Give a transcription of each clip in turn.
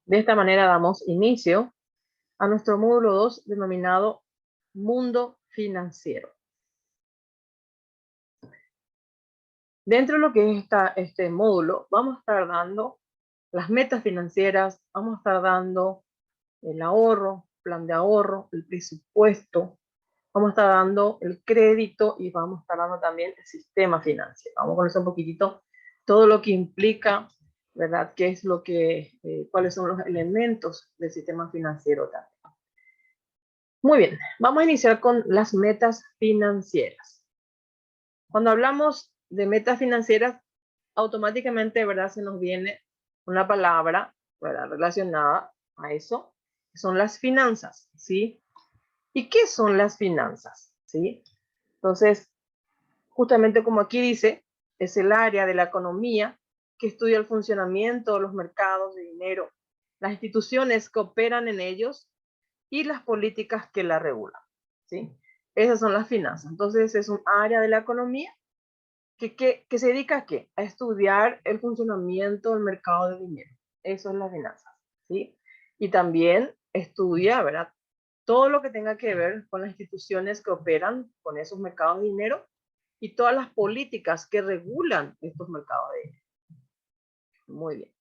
De esta manera damos inicio a nuestro módulo 2 denominado Mundo Financiero. Dentro de lo que es este módulo, vamos a estar dando las metas financieras, vamos a estar dando el ahorro, plan de ahorro, el presupuesto, vamos a estar dando el crédito y vamos a estar dando también el sistema financiero. Vamos a conocer un poquitito todo lo que implica, ¿verdad? ¿Qué es lo que, cuáles son los elementos del sistema financiero también? Muy bien, vamos a iniciar con las metas financieras. Cuando hablamos de metas financieras, automáticamente, ¿verdad? Se nos viene una palabra, ¿verdad? Relacionada a eso, que son las finanzas, ¿sí? ¿Y qué son las finanzas? ¿Sí? Entonces, justamente como aquí dice, es el área de la economía que estudia el funcionamiento de los mercados de dinero, las instituciones que operan en ellos y las políticas que la regulan, ¿sí? Esas son las finanzas. Entonces, es un área de la economía que se dedica a qué? A estudiar el funcionamiento del mercado de dinero. Eso es las finanzas, ¿sí? Y también estudia, ¿verdad? Todo lo que tenga que ver con las instituciones que operan con esos mercados de dinero y todas las políticas que regulan estos mercados de dinero. Muy bien.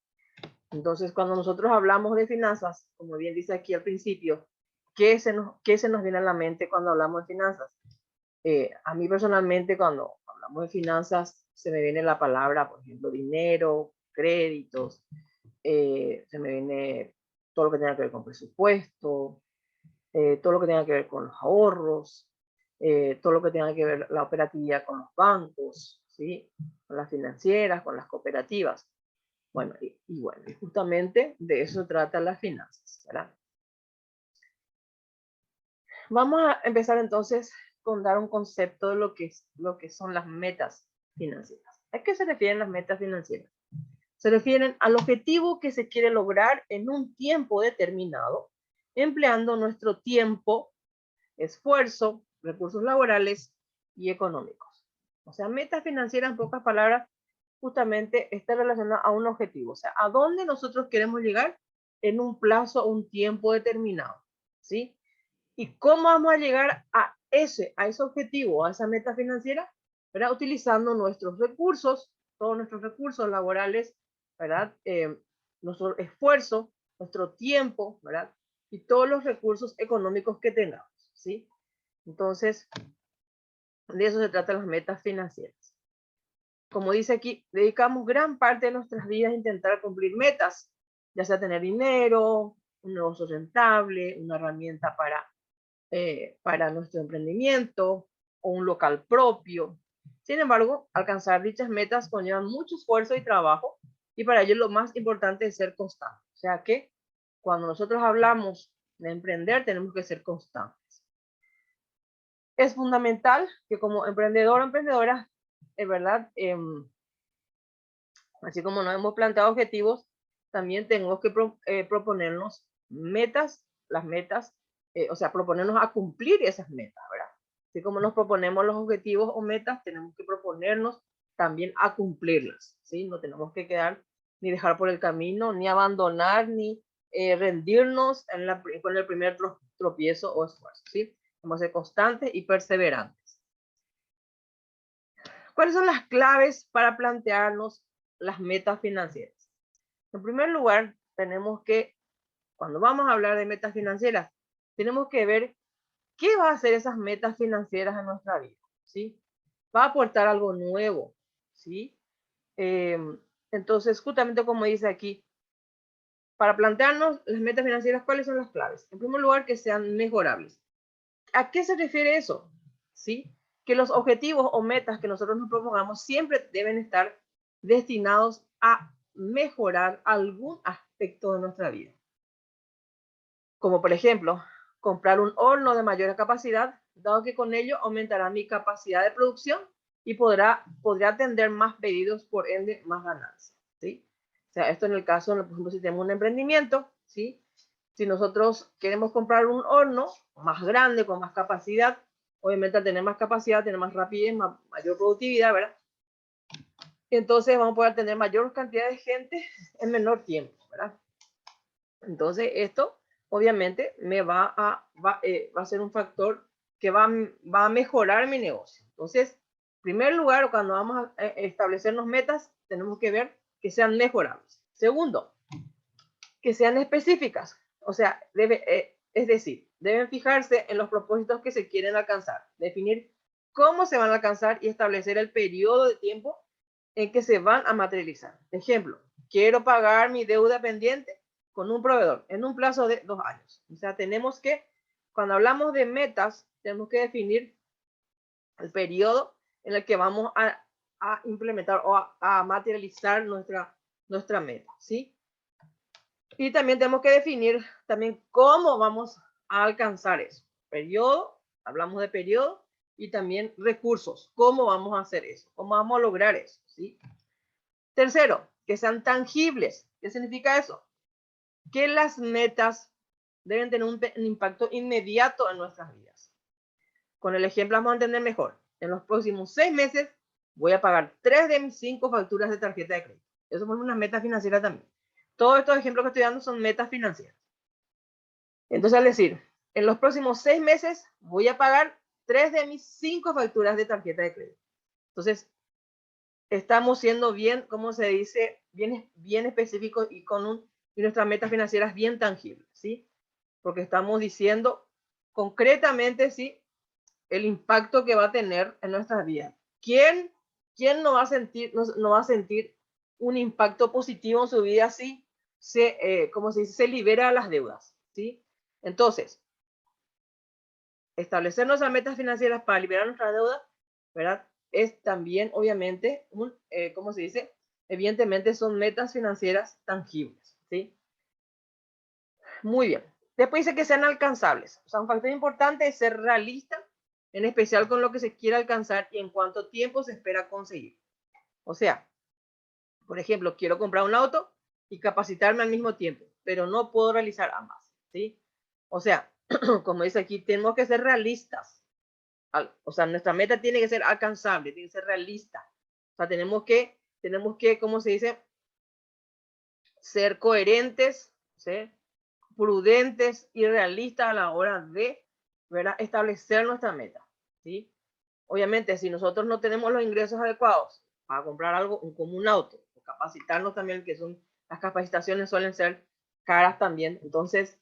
Entonces, cuando nosotros hablamos de finanzas, como bien dice aquí al principio, ¿qué se nos viene a la mente cuando hablamos de finanzas? A mí personalmente, cuando hablamos de finanzas, se me viene la palabra, por ejemplo, dinero, créditos, se me viene todo lo que tenga que ver con presupuesto, todo lo que tenga que ver con los ahorros, todo lo que tenga que ver la operatividad con los bancos, ¿sí? Con las financieras, con las cooperativas. Bueno, bueno, y justamente de eso trata las finanzas, ¿verdad? Vamos a empezar entonces con dar un concepto de lo que son las metas financieras. ¿A qué se refieren las metas financieras? Se refieren al objetivo que se quiere lograr en un tiempo determinado, empleando nuestro tiempo, esfuerzo, recursos laborales y económicos. O sea, metas financieras, en pocas palabras, justamente está relacionada a un objetivo. O sea, a dónde nosotros queremos llegar en un plazo, un tiempo determinado. ¿Sí? ¿Y cómo vamos a llegar a ese objetivo, a esa meta financiera? ¿Verdad? Utilizando nuestros recursos, todos nuestros recursos laborales, ¿verdad? Nuestro esfuerzo, nuestro tiempo, ¿verdad? Y todos los recursos económicos que tengamos, ¿sí? Entonces, de eso se tratan las metas financieras. Como dice aquí, dedicamos gran parte de nuestras vidas a intentar cumplir metas, ya sea tener dinero, un negocio rentable, una herramienta para nuestro emprendimiento o un local propio. Sin embargo, alcanzar dichas metas conllevan mucho esfuerzo y trabajo, y para ello lo más importante es ser constante. O sea que cuando nosotros hablamos de emprender, tenemos que ser constantes. Es fundamental que como emprendedor o emprendedora, es verdad, así como nos hemos planteado objetivos, también tenemos que proponernos metas, las metas, o sea, proponernos a cumplir esas metas, ¿verdad? Así como nos proponemos los objetivos o metas, tenemos que proponernos también a cumplirlas, ¿sí? No tenemos que quedar ni dejar por el camino, ni abandonar, ni rendirnos con el primer tropiezo o esfuerzo, ¿sí? Tenemos que ser constantes y perseverantes. ¿Cuáles son las claves para plantearnos las metas financieras? En primer lugar, tenemos que, cuando vamos a hablar de metas financieras, tenemos que ver qué va a hacer esas metas financieras en nuestra vida, ¿sí? Va a aportar algo nuevo, ¿sí? Entonces, justamente como dice aquí, para plantearnos las metas financieras, ¿cuáles son las claves? En primer lugar, que sean mejorables. ¿A qué se refiere eso? ¿Sí? Que los objetivos o metas que nosotros nos propongamos siempre deben estar destinados a mejorar algún aspecto de nuestra vida. Como por ejemplo, comprar un horno de mayor capacidad, dado que con ello aumentará mi capacidad de producción y podrá atender más pedidos, por ende más ganancias, ¿sí? O sea, esto en el caso, por ejemplo, si tenemos un emprendimiento, ¿sí? Si nosotros queremos comprar un horno más grande, con más capacidad, obviamente al tener más capacidad, tener más rapidez, mayor productividad, ¿verdad? Entonces vamos a poder tener mayor cantidad de gente en menor tiempo, ¿verdad? Entonces, esto obviamente me va a ser un factor que va a mejorar mi negocio. Entonces, en primer lugar, cuando vamos a establecernos metas, tenemos que ver que sean mejorables. Segundo, que sean específicas. O sea, es decir, deben fijarse en los propósitos que se quieren alcanzar, definir cómo se van a alcanzar y establecer el periodo de tiempo en que se van a materializar. Ejemplo, quiero pagar mi deuda pendiente con un proveedor en un plazo de 2 años. O sea, tenemos que, cuando hablamos de metas, tenemos que definir el periodo en el que vamos a implementar o a materializar nuestra meta, ¿sí? Y también tenemos que definir también cómo vamos a alcanzar eso. Periodo, hablamos de periodo, y también recursos. ¿Cómo vamos a hacer eso? ¿Cómo vamos a lograr eso? ¿Sí? Tercero, que sean tangibles. ¿Qué significa eso? Que las metas deben tener un impacto inmediato en nuestras vidas. Con el ejemplo vamos a entender mejor. En los próximos 6 meses voy a pagar 3 de mis 5 facturas de tarjeta de crédito. Eso es una meta financiera también. Todos estos ejemplos que estoy dando son metas financieras. Entonces, al decir, en los próximos 6 meses voy a pagar 3 de mis 5 facturas de tarjeta de crédito. Entonces, estamos siendo bien, ¿cómo se dice? Bien específicos y y nuestras metas financieras bien tangibles, ¿sí? Porque estamos diciendo concretamente, ¿sí? El impacto que va a tener en nuestras vidas. ¿Quién no va a sentir un impacto positivo en su vida si como se dice, se libera las deudas, ¿sí? Entonces, establecer nuestras metas financieras para liberar nuestra deuda, ¿verdad? Es también, obviamente, ¿cómo se dice? Evidentemente son metas financieras tangibles, ¿sí? Muy bien. Después dice que sean alcanzables. O sea, un factor importante es ser realista, en especial con lo que se quiere alcanzar y en cuánto tiempo se espera conseguir. O sea, por ejemplo, quiero comprar un auto y capacitarme al mismo tiempo, pero no puedo realizar ambas, ¿sí? O sea, como dice aquí, tenemos que ser realistas. O sea, nuestra meta tiene que ser alcanzable, tiene que ser realista. O sea, tenemos que, ¿cómo se dice? Ser coherentes, ¿sí? Prudentes y realistas a la hora de, ¿verdad? Establecer nuestra meta, ¿sí? Obviamente, si nosotros no tenemos los ingresos adecuados para comprar algo como un auto, o capacitarnos también, que son las capacitaciones suelen ser caras también, entonces,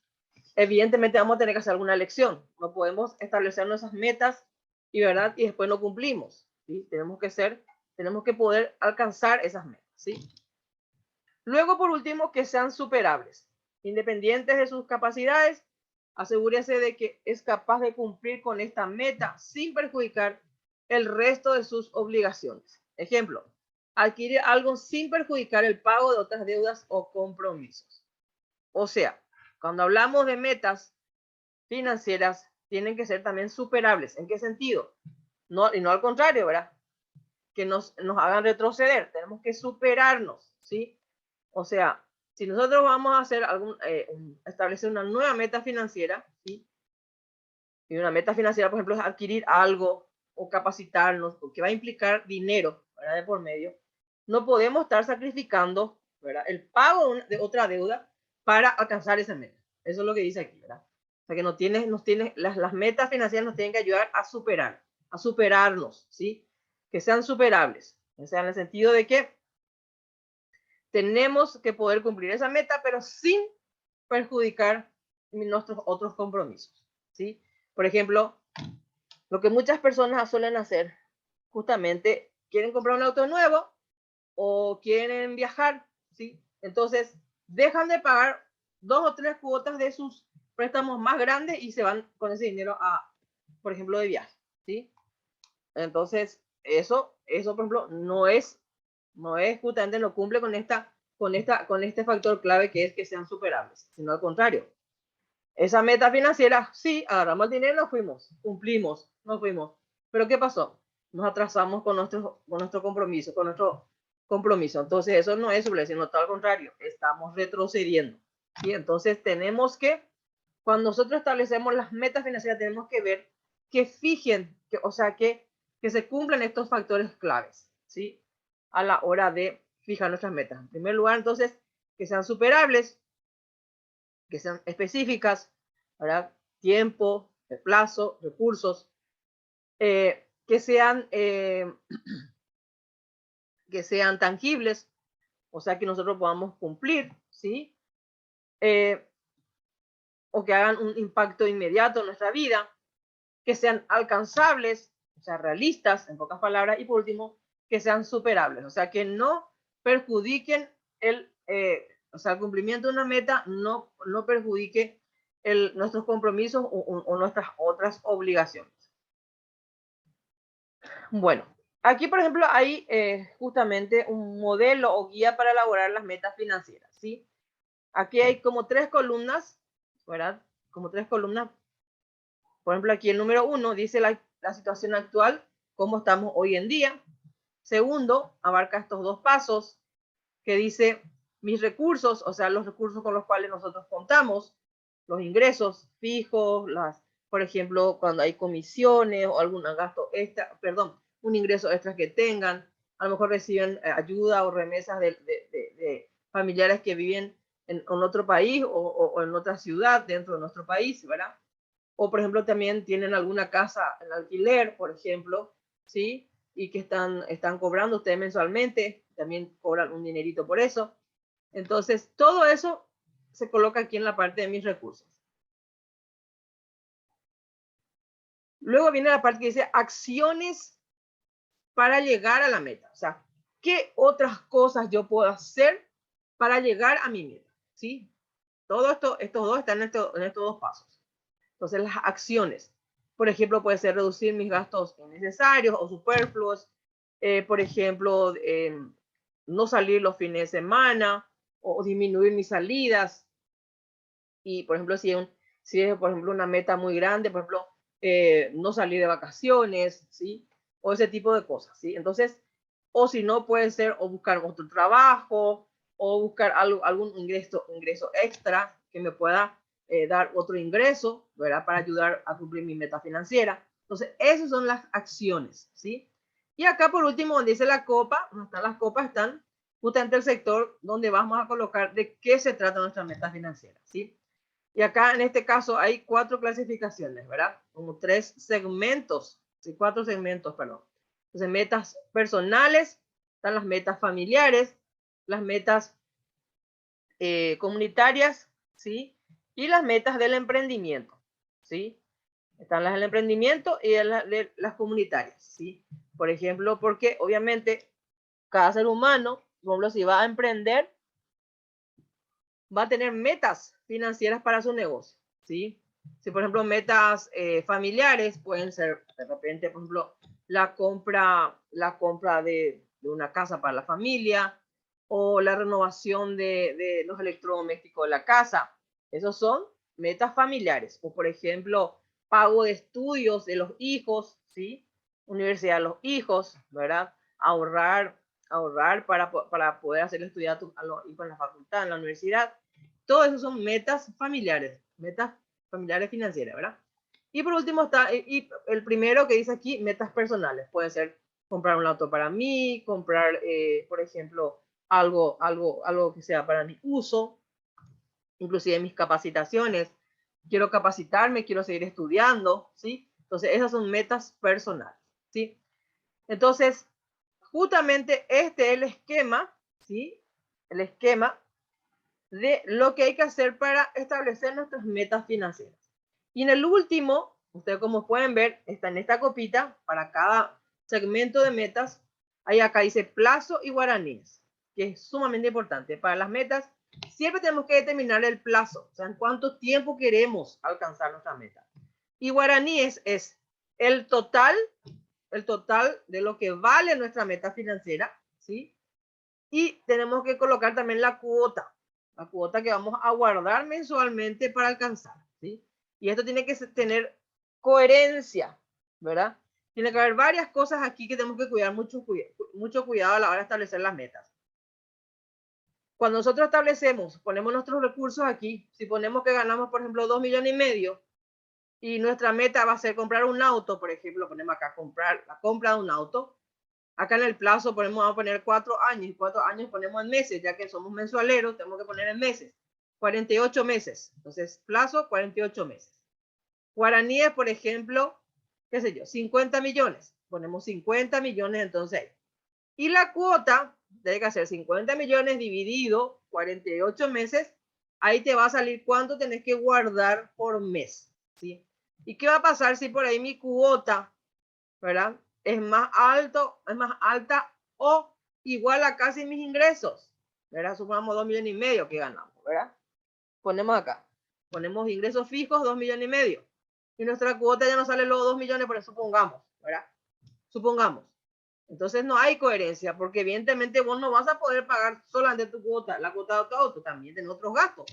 evidentemente vamos a tener que hacer alguna elección. No podemos establecer nuestras metas y, ¿verdad? Y después no cumplimos, ¿sí? Tenemos que poder alcanzar esas metas, ¿sí? Luego, por último, que sean superables. Independientes de sus capacidades, asegúrese de que es capaz de cumplir con esta meta sin perjudicar el resto de sus obligaciones. Ejemplo, adquirir algo sin perjudicar el pago de otras deudas o compromisos. O sea, cuando hablamos de metas financieras, tienen que ser también superables. ¿En qué sentido? No, y no al contrario, ¿verdad? Que nos hagan retroceder. Tenemos que superarnos, ¿sí? O sea, si nosotros vamos a hacer establecer una nueva meta financiera, ¿sí? Y una meta financiera, por ejemplo, es adquirir algo o capacitarnos, que va a implicar dinero, ¿verdad? De por medio, no podemos estar sacrificando, ¿verdad? El pago de otra deuda para alcanzar esa meta. Eso es lo que dice aquí, ¿verdad? O sea, que las metas financieras nos tienen que ayudar a superarnos, ¿sí? Que sean superables. O sea, en el sentido de que tenemos que poder cumplir esa meta, pero sin perjudicar nuestros otros compromisos, ¿sí? Por ejemplo, lo que muchas personas suelen hacer, justamente, quieren comprar un auto nuevo o quieren viajar, ¿sí? Entonces, dejan de pagar 2 o 3 cuotas de sus préstamos más grandes y se van con ese dinero por ejemplo, de viaje, ¿sí? Entonces, por ejemplo, no es justamente, no cumple con este factor clave que es que sean superables, sino al contrario. Esa meta financiera, sí, agarramos el dinero, nos fuimos, cumplimos, nos fuimos. Pero ¿qué pasó? Nos atrasamos con nuestro compromiso. Entonces, eso no es superación, sino todo al contrario, estamos retrocediendo. ¿Sí? Entonces, cuando nosotros establecemos las metas financieras, tenemos que ver que que se cumplan estos factores claves, ¿sí? A la hora de fijar nuestras metas. En primer lugar, entonces, que sean superables, que sean específicas, ¿verdad? Tiempo, plazo, recursos, que sean tangibles, o sea, que nosotros podamos cumplir, ¿sí? O que hagan un impacto inmediato en nuestra vida, que sean alcanzables, o sea, realistas, en pocas palabras, y por último, que sean superables, o sea, que no perjudiquen el cumplimiento de una meta, no perjudique nuestros compromisos o nuestras otras obligaciones. Bueno, aquí, por ejemplo, hay justamente un modelo o guía para elaborar las metas financieras, ¿sí? Aquí hay como 3 columnas, ¿verdad? Como 3 columnas. Por ejemplo, aquí el número 1 dice la situación actual, cómo estamos hoy en día. Segundo, abarca estos 2 pasos, que dice mis recursos, o sea, los recursos con los cuales nosotros contamos, los ingresos fijos, por ejemplo, cuando hay comisiones o algún gasto extra, perdón, un ingreso extra que tengan, a lo mejor reciben ayuda o remesas de familiares que viven en otro país o en otra ciudad dentro de nuestro país, ¿verdad? O, por ejemplo, también tienen alguna casa en alquiler, por ejemplo, ¿sí? Y que están cobrando ustedes mensualmente, también cobran un dinerito por eso. Entonces, todo eso se coloca aquí en la parte de mis recursos. Luego viene la parte que dice acciones para llegar a la meta. O sea, ¿qué otras cosas yo puedo hacer para llegar a mi meta? ¿Sí? Todo esto, estos dos están en estos 2 pasos. Entonces, las acciones, por ejemplo, puede ser reducir mis gastos innecesarios o superfluos, por ejemplo, no salir los fines de semana o disminuir mis salidas. Y, por ejemplo, si es, por ejemplo, una meta muy grande, por ejemplo, no salir de vacaciones, ¿sí? O ese tipo de cosas, ¿sí? Entonces, o si no, puede ser o buscar otro trabajo o buscar algún ingreso extra que me pueda dar otro ingreso, ¿verdad? Para ayudar a cumplir mi meta financiera. Entonces, esas son las acciones, ¿sí? Y acá, por último, donde dice la copa, donde están las copas, están justamente el sector donde vamos a colocar de qué se trata nuestra meta financiera, ¿sí? Y acá en este caso hay 4 clasificaciones, ¿verdad? Como 3 segmentos, sí, 4 segmentos, perdón. Entonces, metas personales, están las metas familiares, las metas comunitarias, ¿sí? Y las metas del emprendimiento, ¿sí? Están las del emprendimiento y las comunitarias, ¿sí? Por ejemplo, porque obviamente cada ser humano, por ejemplo, si va a emprender, va a tener metas financieras para su negocio, ¿sí? Si, por ejemplo, metas familiares pueden ser, de repente, por ejemplo, la compra de una casa para la familia o la renovación de los electrodomésticos de la casa. Esos son metas familiares. O, por ejemplo, pago de estudios de los hijos, ¿sí? Universidad de los hijos, ¿verdad? Ahorrar para poder hacer estudiar a los hijos en la facultad, en la universidad. Todo eso son metas familiares financieras, ¿verdad? Y por último está y el primero que dice aquí, metas personales. Puede ser comprar un auto para mí, comprar, por ejemplo, algo que sea para mi uso, inclusive mis capacitaciones. Quiero capacitarme, quiero seguir estudiando, ¿sí? Entonces, esas son metas personales, ¿sí? Entonces, justamente este es el esquema, ¿sí? El esquema de lo que hay que hacer para establecer nuestras metas financieras. Y en el último, ustedes como pueden ver, está en esta copita, para cada segmento de metas, ahí acá dice plazo y guaraníes, que es sumamente importante. Para las metas, siempre tenemos que determinar el plazo, o sea, en cuánto tiempo queremos alcanzar nuestra meta. Y guaraníes es el total de lo que vale nuestra meta financiera, ¿sí? Y tenemos que colocar también la cuota que vamos a guardar mensualmente para alcanzar, ¿sí? Y esto tiene que tener coherencia, ¿verdad? Tiene que haber varias cosas aquí que tenemos que cuidar mucho cuidado a la hora de establecer las metas. Cuando nosotros establecemos, ponemos nuestros recursos aquí, si ponemos que ganamos, por ejemplo, 2,5 millones y nuestra meta va a ser comprar un auto, por ejemplo, ponemos acá la compra de un auto. Acá en el plazo vamos a poner 4 años, y 4 años ponemos en meses, ya que somos mensualeros, tenemos que poner en meses. 48 meses. Entonces, plazo 48 meses. Guaraníes, por ejemplo, qué sé yo, 50 millones. Ponemos 50 millones entonces. Y la cuota tiene que ser 50 millones dividido 48 meses. Ahí te va a salir cuánto tenés que guardar por mes, ¿sí? ¿Y qué va a pasar si por ahí mi cuota, ¿verdad? Es más alta o igual a casi mis ingresos, ¿verdad? Supongamos 2,5 millones que ganamos, ¿verdad? Ponemos acá, ponemos ingresos fijos 2,5 millones y nuestra cuota ya no sale los 2 millones, pero supongamos, ¿verdad? Supongamos. Entonces no hay coherencia, porque evidentemente vos no vas a poder pagar solamente tu cuota, la cuota de tu auto, también tenés otros gastos.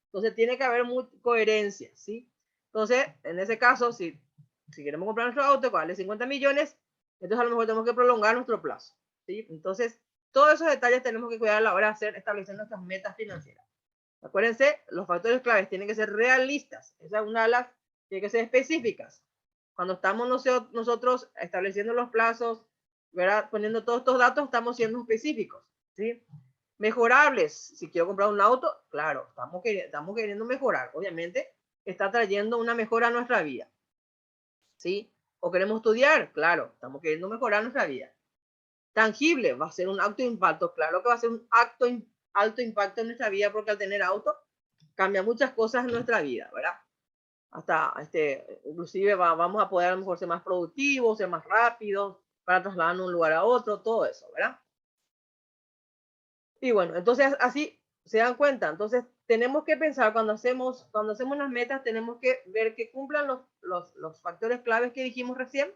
Entonces tiene que haber mucha coherencia, ¿sí? Entonces, en ese caso, si queremos comprar nuestro auto que vale 50 millones, entonces a lo mejor tenemos que prolongar nuestro plazo, ¿sí? Entonces, todos esos detalles tenemos que cuidar a la hora de establecer nuestras metas financieras. Acuérdense, los factores claves tienen que ser realistas. Esa es una de las, tiene que ser específicas. Cuando estamos nosotros estableciendo los plazos, ¿verdad? Poniendo todos estos datos, estamos siendo específicos, ¿sí? Mejorables. Si quiero comprar un auto, claro, estamos queriendo mejorar. Obviamente, está trayendo una mejora a nuestra vida, ¿sí? O queremos estudiar, claro, estamos queriendo mejorar nuestra vida. Tangible, va a ser un alto impacto, claro que va a ser un alto impacto en nuestra vida, porque al tener auto cambia muchas cosas en nuestra vida, ¿verdad? Hasta, inclusive vamos a poder a lo mejor ser más productivos, ser más rápidos, para trasladarnos de un lugar a otro, todo eso, ¿verdad? Y bueno, entonces así se dan cuenta. Entonces tenemos que pensar cuando hacemos las metas, tenemos que ver que cumplan los factores claves que dijimos recién.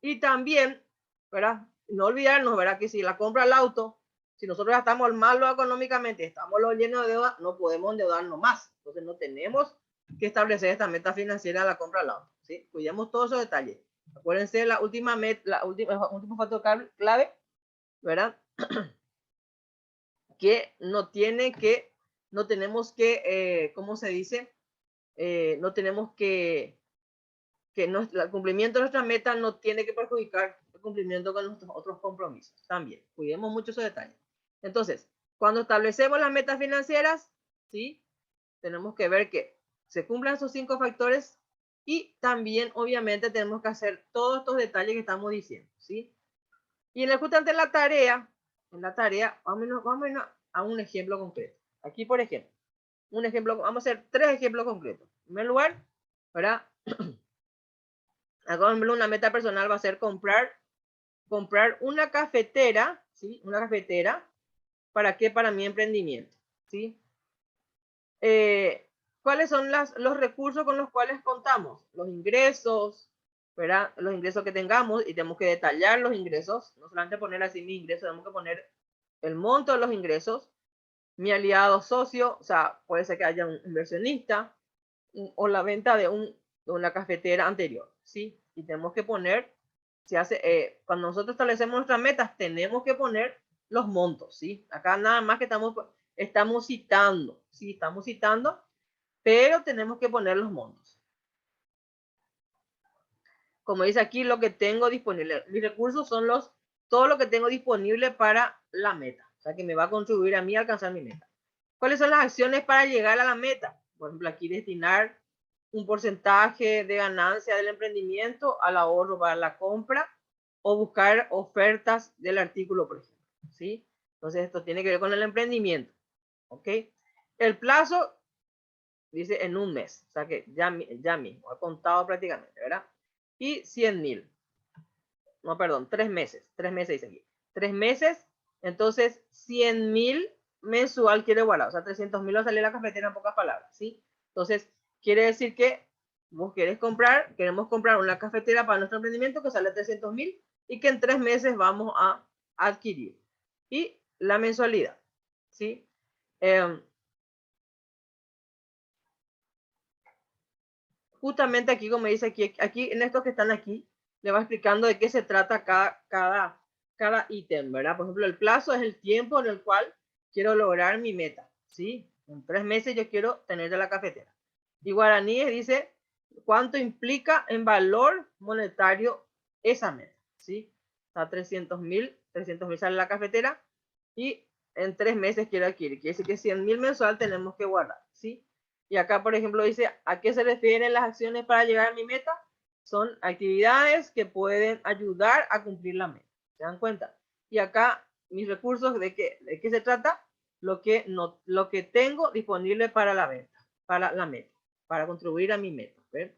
Y también, ¿verdad? No olvidarnos, ¿verdad? Que si la compra del auto, si nosotros estamos malos económicamente, estamos llenos de deuda, no podemos endeudarnos más. Entonces no tenemos que establecer esta meta financiera de la compra del auto, ¿sí? Cuidemos todos esos detalles. Acuérdense el último factor clave, ¿verdad? Que no tenemos que, ¿cómo se dice? No tenemos que el cumplimiento de nuestra meta no tiene que perjudicar el cumplimiento con nuestros otros compromisos. También, cuidemos mucho esos detalles. Entonces, cuando establecemos las metas financieras, ¿sí? Tenemos que ver que se cumplan esos 5 factores y también, obviamente, tenemos que hacer todos estos detalles que estamos diciendo, ¿sí? Y en justamente en la tarea, vamos a un ejemplo concreto. Aquí, por ejemplo, vamos a hacer 3 ejemplos concretos. En primer lugar, ¿verdad? Por ejemplo, una meta personal va a ser comprar una cafetera, ¿sí? Una cafetera, ¿para qué? Para mi emprendimiento, ¿sí? ¿Cuáles son los recursos con los cuales contamos? Los ingresos, ¿verdad? Los ingresos que tengamos, y tenemos que detallar los ingresos, no solamente poner así mis ingresos, tenemos que poner el monto de los ingresos, mi aliado socio, o sea, puede ser que haya un inversionista, o la venta de una cafetera anterior, ¿sí? Y tenemos que poner, cuando nosotros establecemos nuestras metas, tenemos que poner los montos, ¿sí? Acá nada más que estamos citando, ¿sí? Estamos citando, pero tenemos que poner los montos. Como dice aquí, lo que tengo disponible, mis recursos son todo lo que tengo disponible para la meta, o sea, que me va a contribuir a mí a alcanzar mi meta. ¿Cuáles son las acciones para llegar a la meta? Por ejemplo, aquí destinar un porcentaje de ganancia del emprendimiento al ahorro para la compra o buscar ofertas del artículo, por ejemplo, ¿sí? Entonces, esto tiene que ver con el emprendimiento, ¿ok? El plazo dice en un mes, o sea que ya mismo, ha contado prácticamente, ¿verdad? Y 100,000, no, perdón, 3 meses dice aquí. 3 meses, entonces 100,000 mensual quiere guardar, o sea, 300,000 va a salir la cafetera en pocas palabras, ¿sí? Entonces, quiere decir que vos queremos comprar una cafetera para nuestro emprendimiento que sale 300,000 y que en 3 meses vamos a adquirir. Y la mensualidad, ¿sí? Justamente aquí, como dice aquí en estos que están aquí, le va explicando de qué se trata cada ítem, ¿verdad? Por ejemplo, el plazo es el tiempo en el cual quiero lograr mi meta, ¿sí? En 3 meses yo quiero tener de la cafetera. Y guaraníes dice cuánto implica en valor monetario esa meta, ¿sí? Está 300,000 sale la cafetera y en 3 meses quiero adquirir. Quiere decir que 100.000 mensual tenemos que guardar, ¿sí? Y acá, por ejemplo, dice, ¿a qué se refieren las acciones para llegar a mi meta? Son actividades que pueden ayudar a cumplir la meta. ¿Se dan cuenta? Y acá, mis recursos, ¿de qué se trata? Lo que tengo disponible para la meta, para contribuir a mi meta. ¿Ver?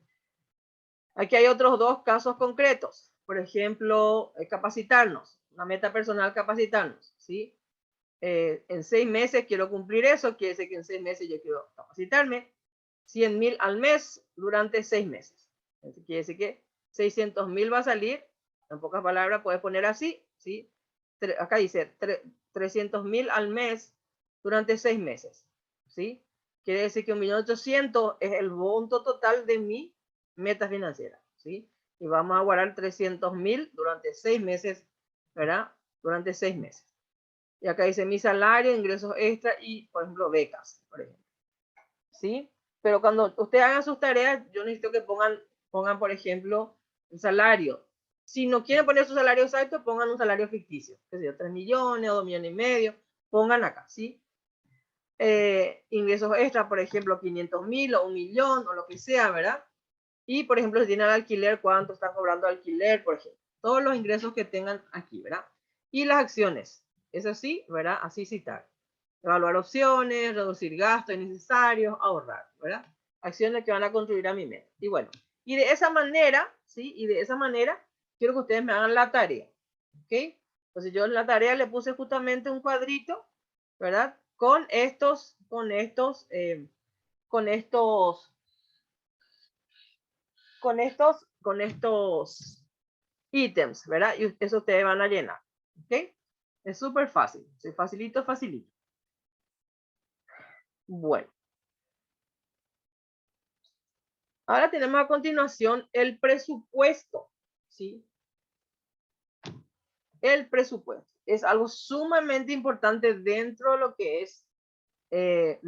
Aquí hay otros 2 casos concretos. Por ejemplo, capacitarnos, una meta personal, capacitarnos, ¿sí? En 6 meses quiero cumplir eso, quiere decir que en 6 meses yo quiero capacitarme, 100.000 al mes durante 6 meses. Quiere decir que 600.000 va a salir, en pocas palabras puedes poner así, ¿sí? Acá dice 300.000 al mes durante 6 meses, ¿sí? Quiere decir que 1.800.000 es el monto total de mi meta financiera, ¿sí? Y vamos a guardar 300.000 durante 6 meses, ¿verdad? Durante 6 meses. Y acá dice mi salario, ingresos extra y, por ejemplo, becas, por ejemplo. ¿Sí? Pero cuando ustedes hagan sus tareas, yo necesito que pongan, por ejemplo, el salario. Si no quieren poner su salario exacto, pongan un salario ficticio. Que sea 3 millones o 2 millones y medio. Pongan acá, ¿sí? Ingresos extra, por ejemplo, 500.000 o 1 millón o lo que sea, ¿verdad? Y, por ejemplo, si tienen alquiler, cuánto están cobrando alquiler, por ejemplo. Todos los ingresos que tengan aquí, ¿verdad? Y las acciones. Es así, ¿verdad? Así citar. Evaluar opciones, reducir gastos innecesarios, ahorrar, ¿verdad? Acciones que van a contribuir a mi meta. Y bueno, y de esa manera, ¿sí? Y de esa manera, quiero que ustedes me hagan la tarea, ¿ok? Entonces yo en la tarea le puse justamente un cuadrito, ¿verdad? Con estos ítems, ¿verdad? Y eso ustedes van a llenar, ¿ok? Es súper fácil, sí, facilito, facilito. Bueno. Ahora tenemos a continuación el presupuesto, ¿sí? El presupuesto es algo sumamente importante dentro de lo que es, el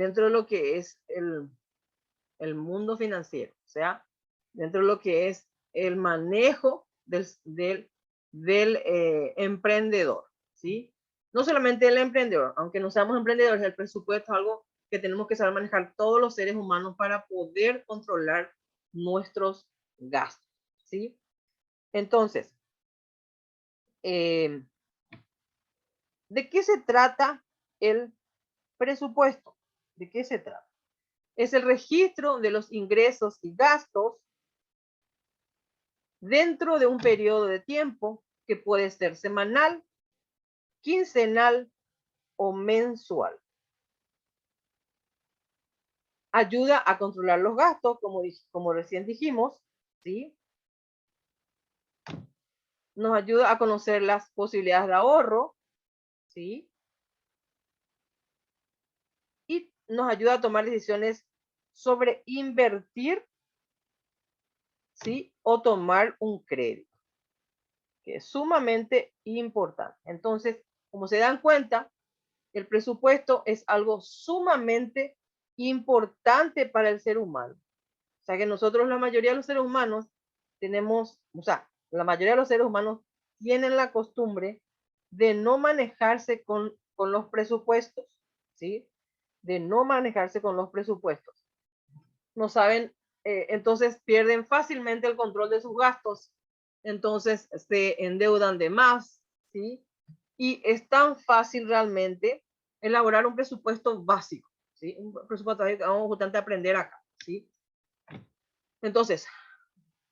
mundo financiero, o sea, dentro de lo que es el manejo del emprendedor, ¿sí? No solamente el emprendedor, aunque no seamos emprendedores, el presupuesto es algo que tenemos que saber manejar todos los seres humanos para poder controlar nuestros gastos, ¿sí? Entonces, ¿de qué se trata el presupuesto? ¿De qué se trata? Es el registro de los ingresos y gastos dentro de un periodo de tiempo que puede ser semanal, quincenal o mensual. Ayuda a controlar los gastos, como recién dijimos, ¿sí? Nos ayuda a conocer las posibilidades de ahorro, ¿sí? Y nos ayuda a tomar decisiones sobre invertir, ¿sí? O tomar un crédito, que es sumamente importante. Entonces, como se dan cuenta, el presupuesto es algo sumamente importante para el ser humano. O sea que nosotros, la mayoría de los seres humanos, la mayoría de los seres humanos tienen la costumbre de no manejarse con los presupuestos, ¿sí? De no manejarse con los presupuestos. No saben, entonces pierden fácilmente el control de sus gastos, entonces se endeudan de más, ¿sí? Y es tan fácil realmente elaborar un presupuesto básico, ¿sí? Un presupuesto que vamos justamente a aprender acá, ¿sí? Entonces,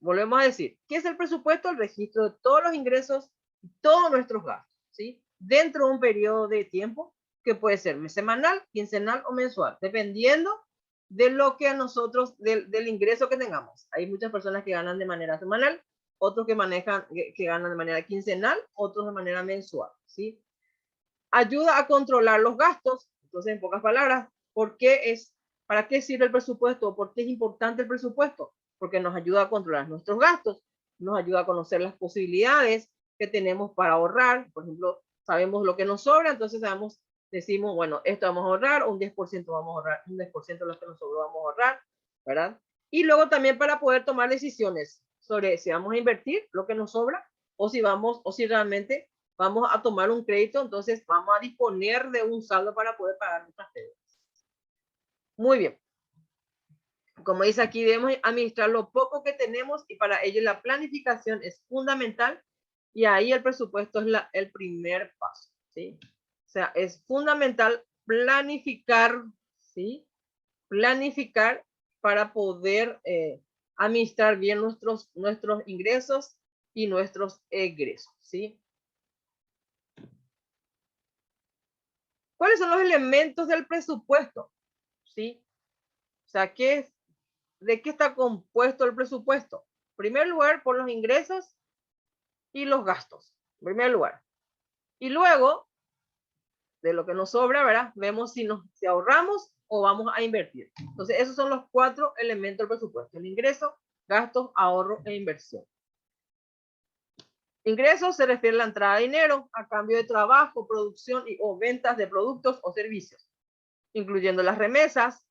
volvemos a decir, ¿qué es el presupuesto? El registro de todos los ingresos y todos nuestros gastos, ¿sí? Dentro de un periodo de tiempo que puede ser semanal, quincenal o mensual, dependiendo de lo que a nosotros, del ingreso que tengamos. Hay muchas personas que ganan de manera semanal, otros que ganan de manera quincenal, otros de manera mensual, ¿sí? Ayuda a controlar los gastos. Entonces, en pocas palabras, ¿para qué sirve el presupuesto? ¿Por qué es importante el presupuesto? Porque nos ayuda a controlar nuestros gastos, nos ayuda a conocer las posibilidades que tenemos para ahorrar. Por ejemplo, sabemos lo que nos sobra, entonces decimos, bueno, esto vamos a ahorrar, un 10% vamos a ahorrar, un 10% de lo que nos sobró vamos a ahorrar, ¿verdad? Y luego también para poder tomar decisiones sobre si vamos a invertir lo que nos sobra o si realmente vamos a tomar un crédito, entonces vamos a disponer de un saldo para poder pagar nuestras deudas. Muy bien. Como dice aquí, debemos administrar lo poco que tenemos y para ello la planificación es fundamental y ahí el presupuesto es el primer paso, ¿sí? O sea, es fundamental planificar, ¿sí? Planificar para poder administrar bien nuestros ingresos y nuestros egresos, ¿sí? ¿Cuáles son los elementos del presupuesto? ¿Sí? O sea, ¿de qué está compuesto el presupuesto? En primer lugar, por los ingresos y los gastos. En primer lugar. Y luego, de lo que nos sobra, ¿verdad? Vemos si ahorramos o vamos a invertir. Entonces, esos son los 4 elementos del presupuesto. El ingreso, gastos, ahorro e inversión. Ingresos se refiere a la entrada de dinero a cambio de trabajo, producción o ventas de productos o servicios, incluyendo las remesas,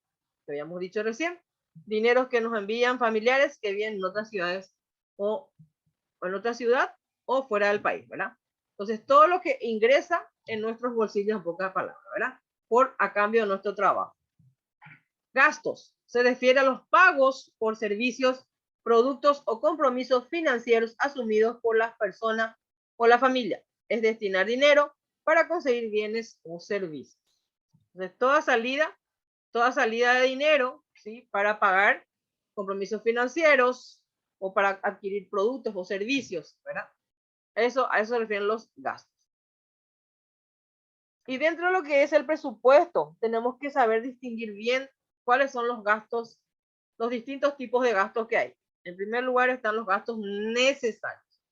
que habíamos dicho recién, dineros que nos envían familiares que viven en otras ciudades o en otra ciudad o fuera del país, ¿verdad? Entonces, todo lo que ingresa en nuestros bolsillos, en pocas palabras, ¿verdad? A cambio de nuestro trabajo. Gastos se refiere a los pagos por servicios, productos o compromisos financieros asumidos por las personas o la familia. Es destinar dinero para conseguir bienes o servicios. Entonces, toda salida de dinero, ¿sí? Para pagar compromisos financieros o para adquirir productos o servicios, ¿verdad? A eso se refieren los gastos. Y dentro de lo que es el presupuesto, tenemos que saber distinguir bien cuáles son los gastos, los distintos tipos de gastos que hay. En primer lugar están los gastos necesarios.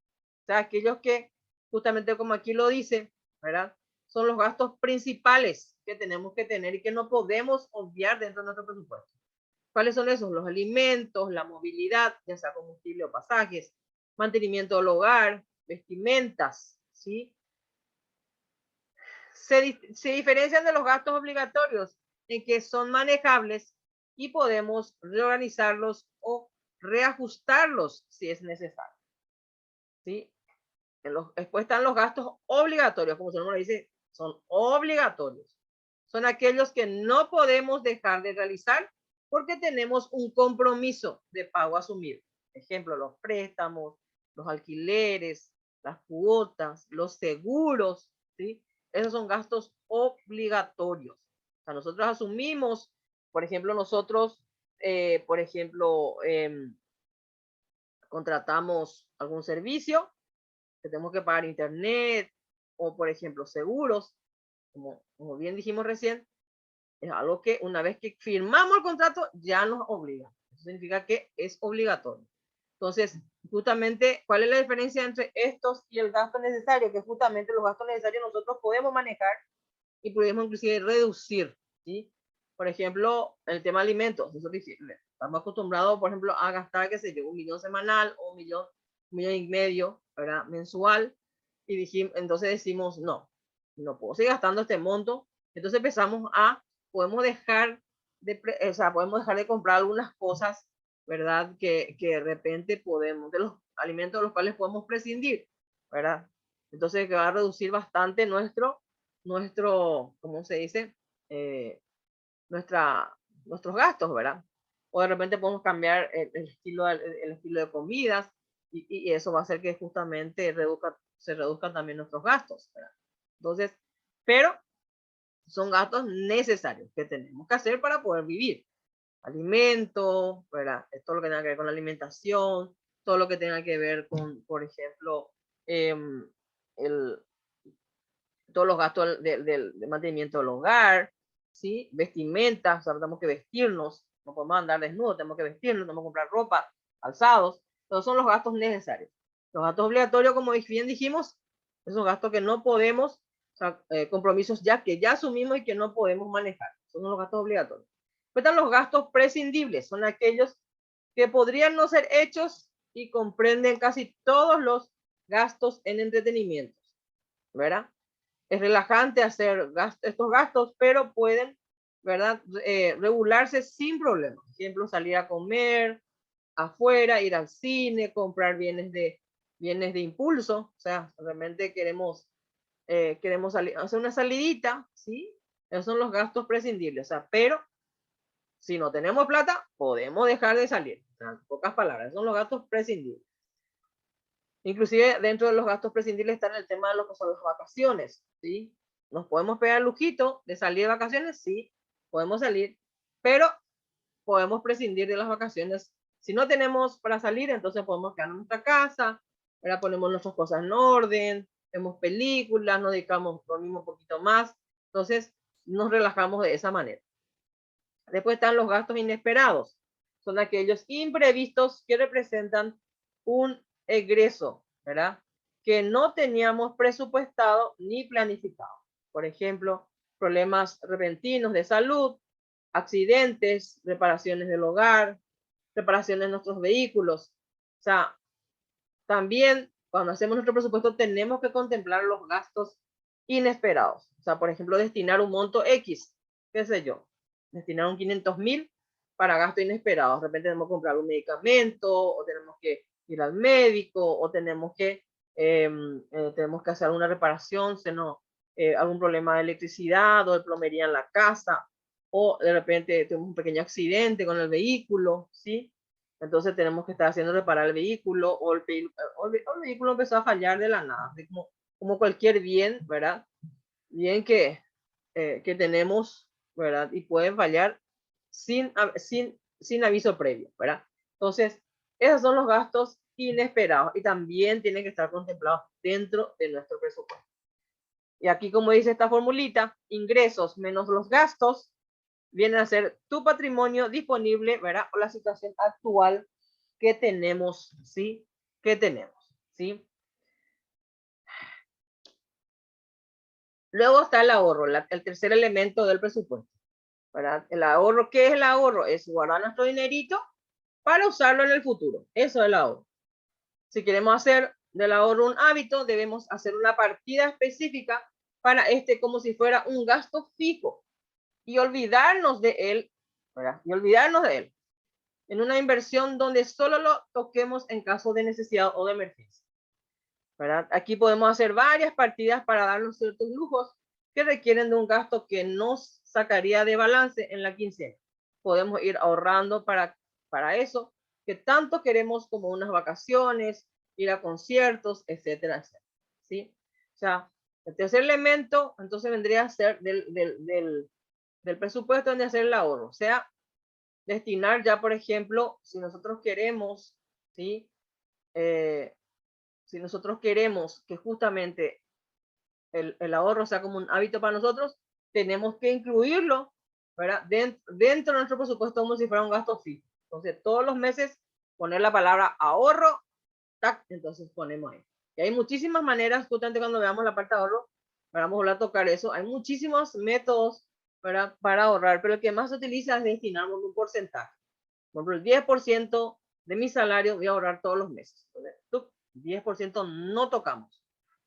O sea, aquellos que, justamente como aquí lo dice, ¿verdad? Son los gastos principales que tenemos que tener y que no podemos obviar dentro de nuestro presupuesto. ¿Cuáles son esos? Los alimentos, la movilidad, ya sea combustible o pasajes, mantenimiento del hogar, vestimentas, ¿sí? Se diferencian de los gastos obligatorios en que son manejables y podemos reorganizarlos o reajustarlos si es necesario, ¿sí? Después están los gastos obligatorios, como su nombre dice, son obligatorios. Son aquellos que no podemos dejar de realizar porque tenemos un compromiso de pago asumido. Ejemplo, los préstamos, los alquileres, las cuotas, los seguros, ¿sí? Esos son gastos obligatorios. O sea, nosotros asumimos, por ejemplo, contratamos algún servicio que tenemos que pagar internet o, por ejemplo, seguros, como bien dijimos recién, es algo que una vez que firmamos el contrato ya nos obliga. Eso significa que es obligatorio. Entonces, justamente, ¿cuál es la diferencia entre estos y el gasto necesario? Que justamente los gastos necesarios nosotros podemos manejar y podemos inclusive reducir, ¿sí? Por ejemplo, el tema de alimentos. Nosotros estamos acostumbrados, por ejemplo, a gastar, qué sé yo, 1 millón semanal o 1,5 millones, ¿verdad? Mensual. Y entonces decimos, no puedo seguir gastando este monto. Entonces podemos dejar de comprar algunas cosas, ¿verdad? Que de repente de los alimentos de los cuales podemos prescindir, ¿verdad? Entonces que va a reducir bastante ¿cómo se dice? Eh, nuestros gastos, ¿verdad? O de repente podemos cambiar el estilo de comidas y eso va a hacer que justamente se reduzcan también nuestros gastos, ¿verdad? Entonces, pero son gastos necesarios que tenemos que hacer para poder vivir. Alimentos, ¿verdad? Todo lo que tenga que ver con la alimentación, todo lo que tenga que ver con, por ejemplo, todos los gastos de mantenimiento del hogar, ¿sí? Vestimentas, o sea, tenemos que vestirnos, no podemos andar desnudos, tenemos que vestirnos, tenemos que comprar ropa, calzados, todos son los gastos necesarios. Los gastos obligatorios, como bien dijimos, esos gastos que no podemos, o sea, compromisos que ya asumimos y que no podemos manejar, son los gastos obligatorios. Después están los gastos prescindibles, son aquellos que podrían no ser hechos y comprenden casi todos los gastos en entretenimientos, ¿verdad? Es relajante hacer estos gastos, pero pueden, ¿verdad? Regularse sin problemas. Por ejemplo, salir a comer afuera, ir al cine, comprar bienes de impulso. O sea, realmente queremos queremos salir, hacer una salidita, ¿sí? Esos son los gastos prescindibles, o sea, pero si no tenemos plata, podemos dejar de salir. O sea, en pocas palabras, son los gastos prescindibles. Inclusive dentro de los gastos prescindibles está el tema de lo que son las vacaciones, ¿sí? ¿Nos podemos pegar el lujito de salir de vacaciones? Sí, podemos salir, pero podemos prescindir de las vacaciones. Si no tenemos para salir, entonces podemos quedar en nuestra casa, ahora ponemos nuestras cosas en orden, vemos películas, nos dedicamos, dormimos un poquito más, entonces nos relajamos de esa manera. Después están los gastos inesperados, son aquellos imprevistos que representan un egreso, ¿verdad? Que no teníamos presupuestado ni planificado. Por ejemplo, problemas repentinos de salud, accidentes, reparaciones del hogar, reparaciones de nuestros vehículos. O sea, también cuando hacemos nuestro presupuesto tenemos que contemplar los gastos inesperados. O sea, por ejemplo, destinar un monto X, qué sé yo, destinar un 500.000 para gastos inesperados. De repente tenemos que comprar un medicamento, o tenemos que ir al médico, o tenemos que hacer una reparación, algún problema de electricidad o de plomería en la casa, o de repente tenemos un pequeño accidente con el vehículo, ¿sí? Entonces tenemos que estar haciendo reparar el vehículo, o el vehículo empezó a fallar de la nada, como cualquier bien, ¿verdad? Bien que tenemos, ¿verdad? Y pueden fallar sin aviso previo, ¿verdad? Entonces, esos son los gastos inesperados y también tienen que estar contemplados dentro de nuestro presupuesto. Y aquí, como dice esta formulita, ingresos menos los gastos vienen a ser tu patrimonio disponible, ¿verdad? O la situación actual que tenemos, ¿sí? Que tenemos, ¿sí? Luego está el ahorro, el tercer elemento del presupuesto, ¿verdad? El ahorro, ¿qué es el ahorro? Es guardar nuestro dinerito para usarlo en el futuro. Eso es el ahorro. Si queremos hacer del ahorro un hábito, debemos hacer una partida específica para como si fuera un gasto fijo y olvidarnos de él, ¿verdad? Y olvidarnos de él en una inversión donde solo lo toquemos en caso de necesidad o de emergencia, ¿verdad? Aquí podemos hacer varias partidas para darnos ciertos lujos que requieren de un gasto que nos sacaría de balance en la quincena. Podemos ir ahorrando para eso que tanto queremos, como unas vacaciones, ir a conciertos, etcétera, etcétera, ¿sí? O sea, el tercer elemento entonces vendría a ser del presupuesto, de hacer el ahorro, o sea, destinar ya, por ejemplo, si nosotros queremos, ¿sí? Si nosotros queremos que justamente el ahorro sea como un hábito para nosotros, tenemos que incluirlo, ¿verdad? Dentro de nuestro presupuesto, como si fuera un gasto fijo. Entonces, todos los meses poner la palabra ahorro, tac, entonces ponemos ahí. Y hay muchísimas maneras, justamente cuando veamos la parte de ahorro, vamos a volver a tocar eso. Hay muchísimos métodos, ¿verdad? Para ahorrar, pero el que más se utiliza es destinar un porcentaje. Por ejemplo, el 10% de mi salario voy a ahorrar todos los meses. Entonces, 10% no tocamos,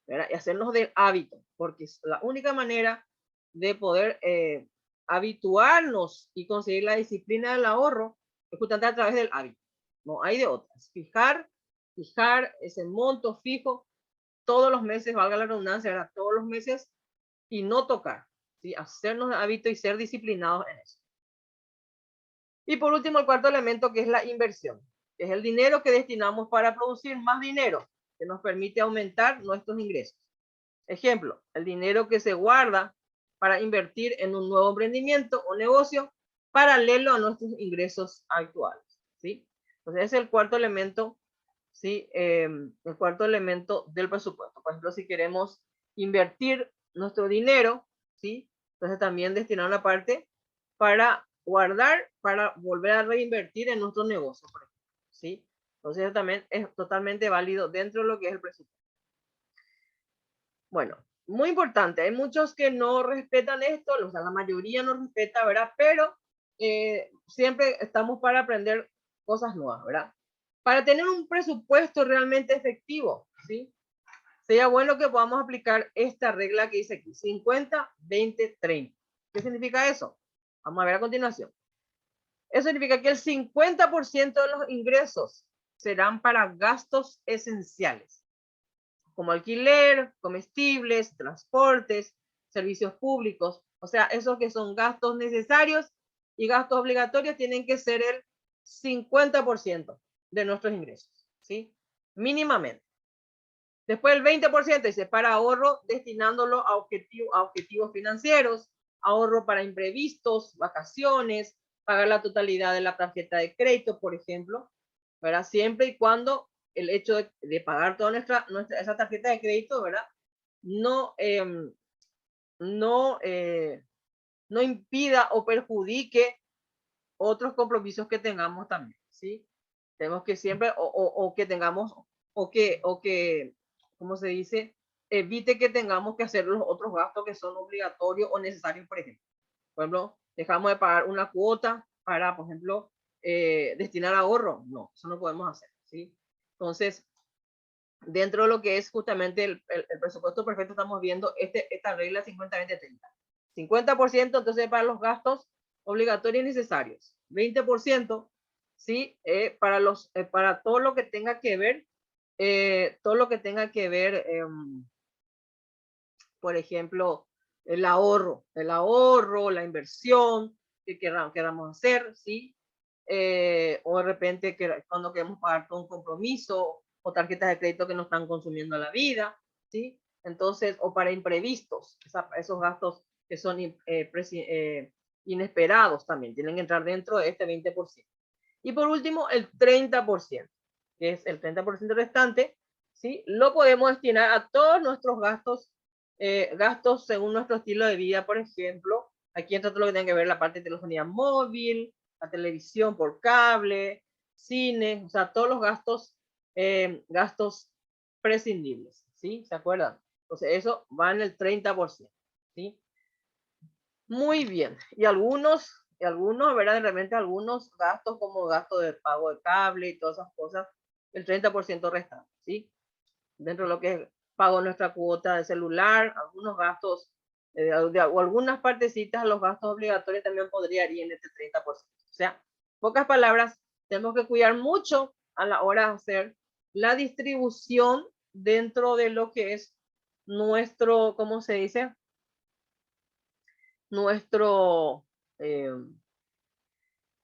¿verdad? Y hacernos de hábito, porque es la única manera de poder habituarnos y conseguir la disciplina del ahorro, es justamente a través del hábito. No hay de otras. Fijar ese monto fijo todos los meses, valga la redundancia, ¿verdad? Todos los meses, y no tocar, ¿sí? Hacernos de hábito y ser disciplinados en eso. Y por último, el cuarto elemento, que es la inversión, que es el dinero que destinamos para producir más dinero, que nos permite aumentar nuestros ingresos. Ejemplo, el dinero que se guarda para invertir en un nuevo emprendimiento o negocio paralelo a nuestros ingresos actuales, ¿sí? Entonces, ese es el cuarto elemento, ¿sí? El cuarto elemento del presupuesto. Por ejemplo, si queremos invertir nuestro dinero, ¿sí? Entonces también destinar una parte para guardar, para volver a reinvertir en nuestro negocio, por ejemplo, ¿sí? Entonces eso también es totalmente válido dentro de lo que es el presupuesto. Bueno, muy importante, hay muchos que no respetan esto, o sea, la mayoría no respeta, ¿verdad? Pero siempre estamos para aprender cosas nuevas, ¿verdad? Para tener un presupuesto realmente efectivo, ¿sí? Sería bueno que podamos aplicar esta regla que dice aquí, 50, 20, 30. ¿Qué significa eso? Vamos a ver a continuación. Eso significa que el 50% de los ingresos serán para gastos esenciales. como alquiler, comestibles, transportes, servicios públicos. O sea, esos que son gastos necesarios y gastos obligatorios tienen que ser el 50% de nuestros ingresos, ¿sí? Mínimamente. Después el 20% dice para ahorro, destinándolo a objetivos financieros, ahorro para imprevistos, vacaciones, pagar la totalidad de la tarjeta de crédito, por ejemplo, ¿verdad? Siempre y cuando el hecho de pagar toda esa tarjeta de crédito, ¿verdad? No, no, no impida o perjudique otros compromisos que tengamos también, ¿sí? Tenemos que siempre, o que tengamos, o que, ¿cómo se dice? Evite que tengamos que hacer los otros gastos que son obligatorios o necesarios, por ejemplo. Por ejemplo, dejamos de pagar una cuota para, por ejemplo, destinar ahorro. No, eso no podemos hacer, ¿sí? Entonces, dentro de lo que es justamente el presupuesto perfecto, estamos viendo esta regla 50-20-30. 50% entonces para los gastos obligatorios y necesarios. 20%, ¿sí? Para todo lo que tenga que ver, por ejemplo, el ahorro, la inversión que queramos hacer, ¿sí? O de repente cuando queremos pagar con un compromiso o tarjetas de crédito que nos están consumiendo la vida, ¿sí? Entonces, o para imprevistos, esos gastos que son inesperados también tienen que entrar dentro de este 20%. Y por último, el 30%, que es el 30% restante, ¿sí? Lo podemos destinar a todos nuestros gastos según nuestro estilo de vida, por ejemplo. Aquí entra todo lo que tiene que ver la parte de telefonía móvil, la televisión por cable, cine, o sea, todos los gastos prescindibles, ¿sí? ¿Se acuerdan? Entonces, eso va en el 30%, ¿sí? Muy bien. Y algunos, ¿verdad? De repente algunos gastos como gasto de pago de cable y todas esas cosas, el 30% restante, ¿sí? Dentro de lo que es pago nuestra cuota de celular, algunos gastos, o algunas partecitas, los gastos obligatorios también podría ir en este 30%. O sea, pocas palabras, tenemos que cuidar mucho a la hora de hacer la distribución dentro de lo que es nuestro, ¿cómo se dice? Nuestro, eh,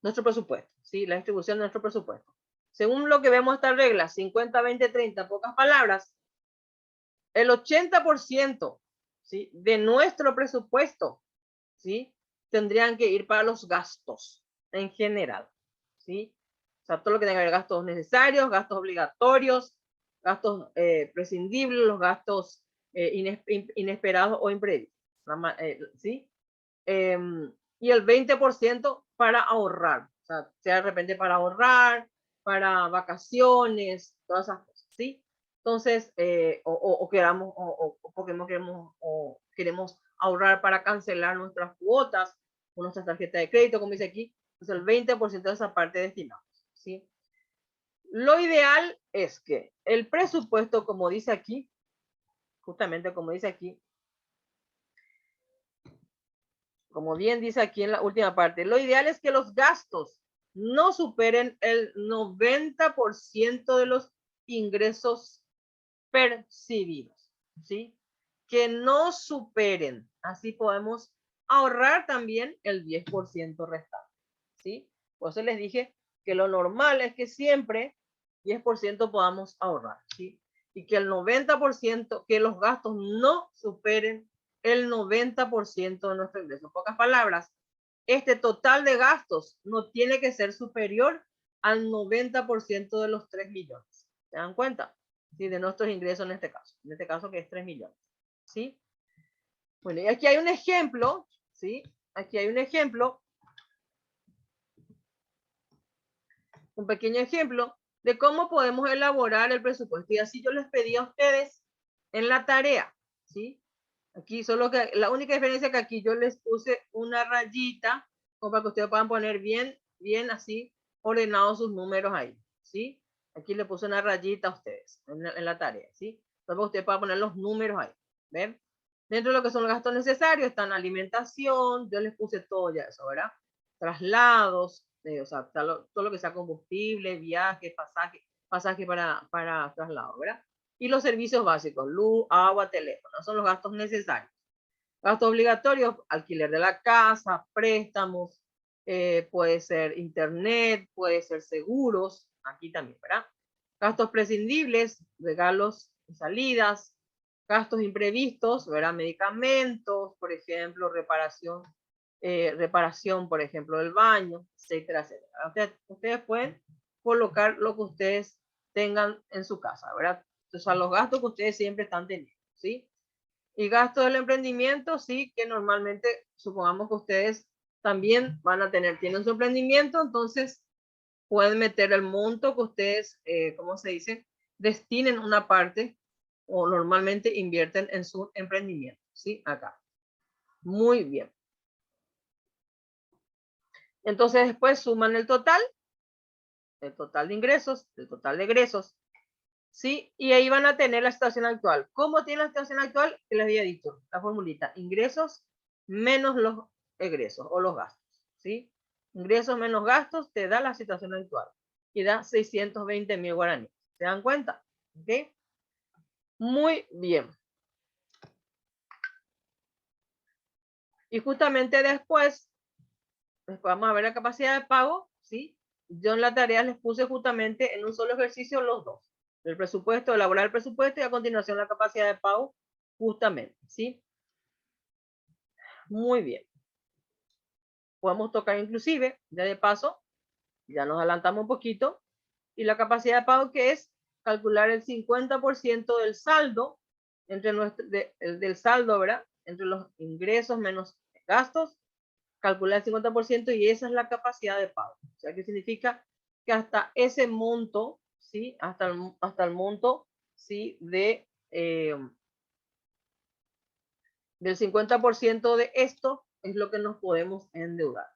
nuestro presupuesto, ¿sí? La distribución de nuestro presupuesto. Según lo que vemos esta regla, 50-20-30, pocas palabras, el 80%, ¿sí? De nuestro presupuesto, ¿sí? Tendrían que ir para los gastos en general, ¿sí? O sea, todo lo que tenga que ver gastos necesarios, gastos obligatorios, gastos prescindibles, los gastos inesperados o imprevistos, ¿sí? Y el 20% para ahorrar, o sea, de repente para ahorrar, para vacaciones, todas esas cosas, ¿sí? Entonces, o queramos, o porque no queremos, o queremos ahorrar para cancelar nuestras cuotas o nuestras tarjetas de crédito, como dice aquí, pues el 20% de esa parte destinamos, ¿sí? Lo ideal es que el presupuesto, como dice aquí, justamente como dice aquí, como bien dice aquí en la última parte, lo ideal es que los gastos no superen el 90% de los ingresos percibidos, ¿sí? Que no superen, así podemos ahorrar también el 10% restante, ¿sí? Por eso les dije que lo normal es que siempre 10% podamos ahorrar, ¿sí? Y que el 90%, que los gastos no superen el 90% de nuestro ingreso. En pocas palabras, este total de gastos no tiene que ser superior al 90% de los 3 millones. ¿Se dan cuenta? ¿Sí? De nuestros ingresos en este caso que es 3 millones. ¿Sí? Bueno, y aquí hay un ejemplo, ¿sí? Aquí hay un ejemplo, un pequeño ejemplo de cómo podemos elaborar el presupuesto. Y así yo les pedí a ustedes en la tarea, ¿sí? Aquí solo que la única diferencia que aquí yo les puse una rayita como para que ustedes puedan poner bien así ordenados sus números ahí, ¿sí? Aquí le puse una rayita a ustedes en la tarea, ¿sí? Entonces ustedes pueden poner los números ahí, ¿ven? Dentro de lo que son los gastos necesarios están alimentación, yo les puse todo ya eso, ¿verdad? Traslados, o sea, todo lo que sea combustible, viaje, pasaje para traslado, ¿verdad? Y los servicios básicos, luz, agua, teléfono, son los gastos necesarios. Gastos obligatorios, alquiler de la casa, préstamos, puede ser internet, puede ser seguros, aquí también, ¿verdad? Gastos prescindibles, regalos y salidas, gastos imprevistos, ¿verdad? Medicamentos, por ejemplo, reparación, por ejemplo, del baño, etcétera, etcétera. Ustedes pueden colocar lo que ustedes tengan en su casa, ¿verdad? Entonces, son los gastos que ustedes siempre están teniendo, ¿sí? Y gastos del emprendimiento, sí, que normalmente supongamos que ustedes también van a tienen su emprendimiento, entonces pueden meter el monto que ustedes, ¿cómo se dice? Destinen una parte o normalmente invierten en su emprendimiento, ¿sí? Acá. Muy bien. Entonces después suman el total de ingresos, el total de egresos, ¿sí? Y ahí van a tener la situación actual. ¿Cómo tiene la situación actual? Que les había dicho, la formulita, ingresos menos los egresos o los gastos, ¿sí? Ingresos menos gastos te da la situación actual y da 620.000 guaraníes. ¿Se dan cuenta? ¿Ok? Muy bien. Y justamente después vamos a ver la capacidad de pago, ¿sí? Yo en la tarea les puse justamente en un solo ejercicio los dos. El presupuesto, elaborar el presupuesto y a continuación la capacidad de pago, justamente, ¿sí? Muy bien. Podemos tocar inclusive, ya de paso, ya nos adelantamos un poquito, y la capacidad de pago que es calcular el 50% del saldo, del saldo, ¿verdad? Entre los ingresos menos gastos, calcular el 50% y esa es la capacidad de pago. O sea, que significa que hasta ese monto, ¿sí? Hasta el monto, ¿sí? Del 50% de esto es lo que nos podemos endeudar.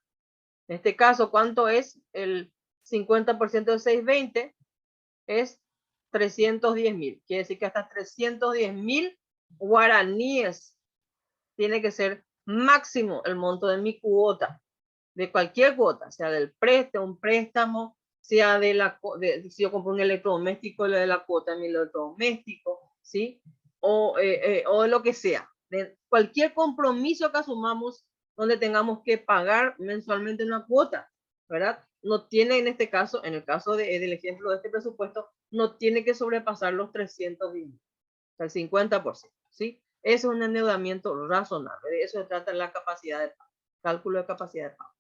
En este caso, ¿cuánto es el 50% de 620? Es 310.000. Quiere decir que hasta 310.000 guaraníes tiene que ser máximo el monto de mi cuota, de cualquier cuota, sea del préstamo, un préstamo, sea si yo compro un electrodoméstico, de la cuota de mi electrodoméstico, ¿sí? O de lo que sea, de cualquier compromiso que asumamos donde tengamos que pagar mensualmente una cuota, ¿verdad? No tiene en este caso, en el caso del ejemplo de este presupuesto, no tiene que sobrepasar los 310.000, o sea, el 50%, ¿sí? Eso es un endeudamiento razonable, de eso se trata la capacidad de pago, cálculo de capacidad de pago.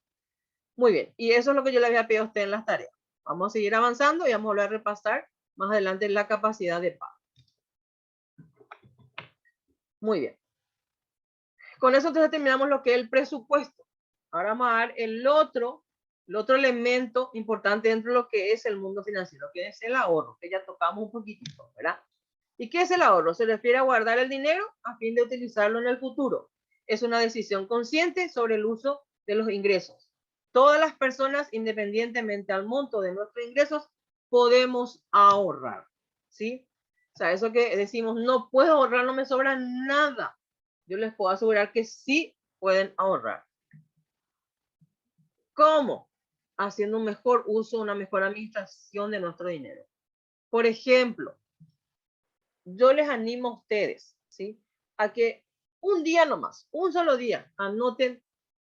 Muy bien, y eso es lo que yo le había pedido a usted en las tareas. Vamos a seguir avanzando y vamos a volver a repasar más adelante la capacidad de pago. Muy bien. Con eso entonces terminamos lo que es el presupuesto. Ahora vamos a dar el otro elemento importante dentro de lo que es el mundo financiero, que es el ahorro, que ya tocamos un poquitito, ¿verdad? ¿Y qué es el ahorro? Se refiere a guardar el dinero a fin de utilizarlo en el futuro. Es una decisión consciente sobre el uso de los ingresos. Todas las personas, independientemente al monto de nuestros ingresos, podemos ahorrar, ¿sí? O sea, eso que decimos, no puedo ahorrar, no me sobra nada. Yo les puedo asegurar que sí pueden ahorrar. ¿Cómo? Haciendo un mejor uso, una mejor administración de nuestro dinero. Por ejemplo, yo les animo a ustedes, ¿sí? A que un día nomás, un solo día, anoten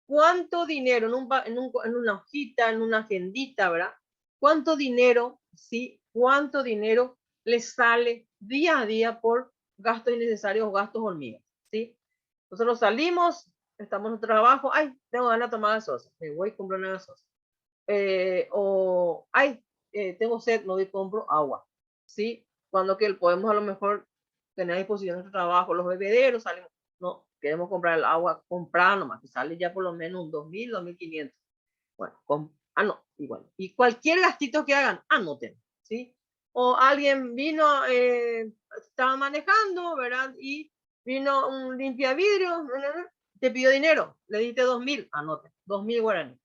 cuánto dinero en una hojita, en una agendita, ¿verdad? ¿Cuánto dinero, sí? ¿Cuánto dinero les sale día a día por gastos innecesarios o gastos hormigas, ¿sí? Nosotros salimos, estamos en nuestro trabajo, ay, tengo ganas de tomar gaseosa, me voy y compro una gaseosa. Ay, tengo sed, me voy y compro agua, ¿sí? Cuando que podemos a lo mejor tener a disposición nuestro trabajo, los bebederos, salimos, no, queremos comprar el agua, comprar nomás, que sale ya por lo menos un 2.000, 2.500. Bueno, no, igual. Y cualquier gastito que hagan, anoten, ¿sí? O alguien vino, estaba manejando, ¿verdad? Y vino un limpiavidrio, te pidió dinero, le diste 2.000, anoten, 2.000 guaraníes.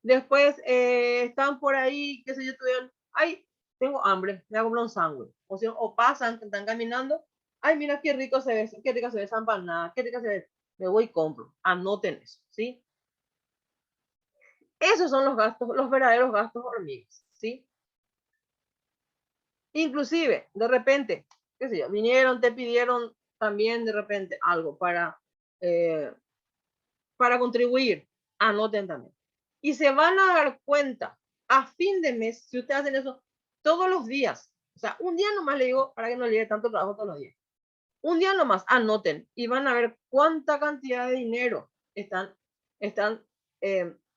Después están por ahí, qué sé yo, tuvieron, ay, tengo hambre, me hago un sándwich. O pasan, están caminando, ay, mira qué rico se ve, qué rica se ve esa empanada, qué rica se ve, me voy y compro. Anoten eso, ¿sí? Esos son los gastos, los verdaderos gastos hormigas, ¿sí? Inclusive, de repente, qué sé yo, vinieron, te pidieron también de repente algo para contribuir, anoten también. Y se van a dar cuenta a fin de mes, si ustedes hacen eso todos los días, o sea, un día nomás le digo para que no le lleve tanto trabajo todos los días. Un día nomás anoten y van a ver cuánta cantidad de dinero están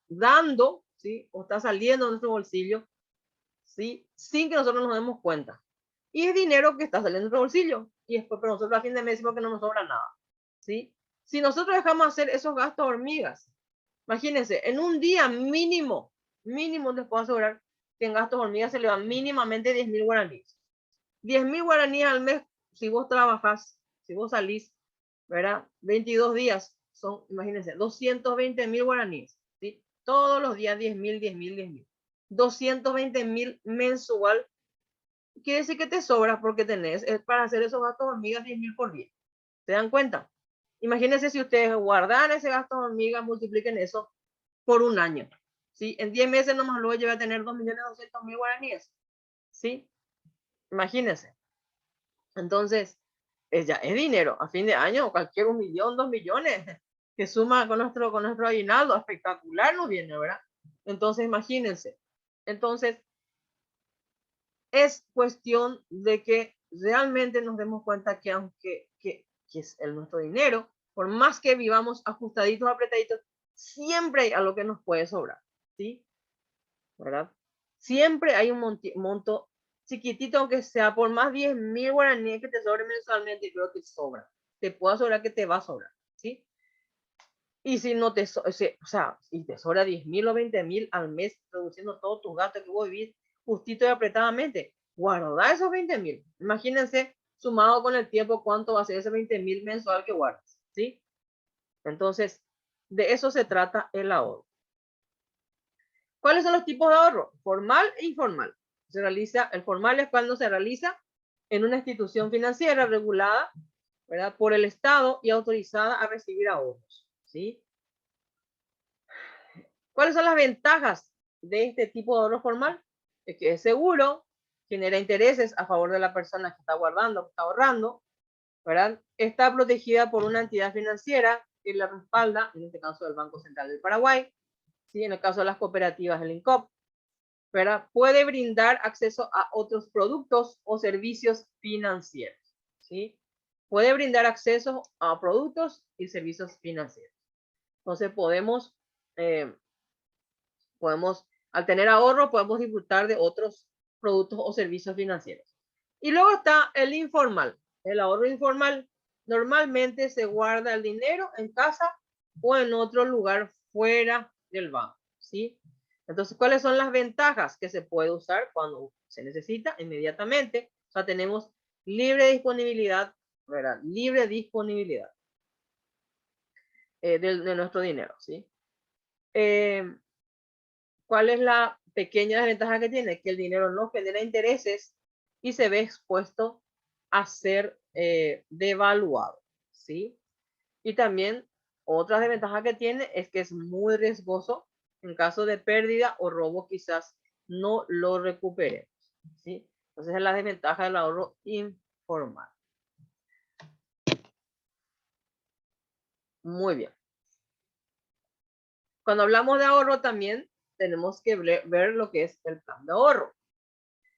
dando, ¿sí? O está saliendo de nuestro bolsillo, ¿sí? Sin que nosotros nos demos cuenta. Y es dinero que está saliendo de nuestro bolsillo. Y después, pero nosotros a fin de mes decimos que no nos sobra nada, ¿sí? Si nosotros dejamos hacer esos gastos hormigas, imagínense, en un día mínimo les puedo asegurar que en gastos hormigas se le van mínimamente 10.000 guaraníes. 10.000 guaraníes al mes, si vos trabajás, si vos salís, ¿verdad? 22 días, son, imagínense, 220.000 guaraníes, ¿sí? Todos los días 10.000, 10.000, 10.000. 220.000 mensual, quiere decir que te sobra porque tenés para hacer esos gastos hormigas 10.000 por día. ¿Se dan cuenta? Imagínense si ustedes guardan ese gasto hormigas, multipliquen eso por un año, ¿sí? En 10 meses nomás luego lleva a tener 2.200.000 guaraníes, ¿sí? Imagínense. Entonces, ya es dinero. A fin de año, cualquier 1 millón, 2 millones que suma con nuestro aguinaldo, espectacular nos viene, ¿verdad? Entonces, imagínense. Entonces, es cuestión de que realmente nos demos cuenta que aunque es nuestro dinero, por más que vivamos ajustaditos, apretaditos, siempre hay algo que nos puede sobrar, ¿sí? ¿Verdad? Siempre hay un monto chiquitito, aunque sea por más 10.000 guaraníes que te sobre mensualmente, creo que sobra. Te puedo asegurar que te va a sobrar, ¿sí? Y si no te, o sea, si te sobra 10.000 o 20.000 al mes, reduciendo todos tus gastos que vos vivís justito y apretadamente, guarda esos 20.000. Imagínense, sumado con el tiempo, cuánto va a ser ese 20.000 mensual que guardas, ¿sí? Entonces, de eso se trata el ahorro. ¿Cuáles son los tipos de ahorro? Formal e informal. El formal es cuando se realiza en una institución financiera regulada, ¿verdad?, por el Estado y autorizada a recibir ahorros, ¿sí? ¿Cuáles son las ventajas de este tipo de ahorro formal? Es que es seguro, genera intereses a favor de la persona que está guardando, que está ahorrando, ¿verdad? Está protegida por una entidad financiera que la respalda, en este caso el Banco Central del Paraguay, ¿sí? En el caso de las cooperativas, el INCOP, ¿verdad? Puede brindar acceso a otros productos o servicios financieros, ¿sí? Puede brindar acceso a productos y servicios financieros. Entonces al tener ahorro, podemos disfrutar de otros productos o servicios financieros. Y luego está el informal. El ahorro informal. Normalmente se guarda el dinero en casa o en otro lugar fuera del banco, ¿sí? Entonces, ¿cuáles son las ventajas? Que se puede usar cuando se necesita inmediatamente. O sea, tenemos libre disponibilidad, ¿verdad? Libre disponibilidad de nuestro dinero, ¿sí? ¿Cuál es la pequeña desventaja que tiene? Que el dinero no genera intereses y se ve expuesto a ser devaluado, ¿sí? Y también otra desventaja que tiene es que es muy riesgoso. En caso de pérdida o robo, quizás no lo recuperemos, ¿sí? Entonces es la desventaja del ahorro informal. Muy bien. Cuando hablamos de ahorro también tenemos que ver lo que es el plan de ahorro.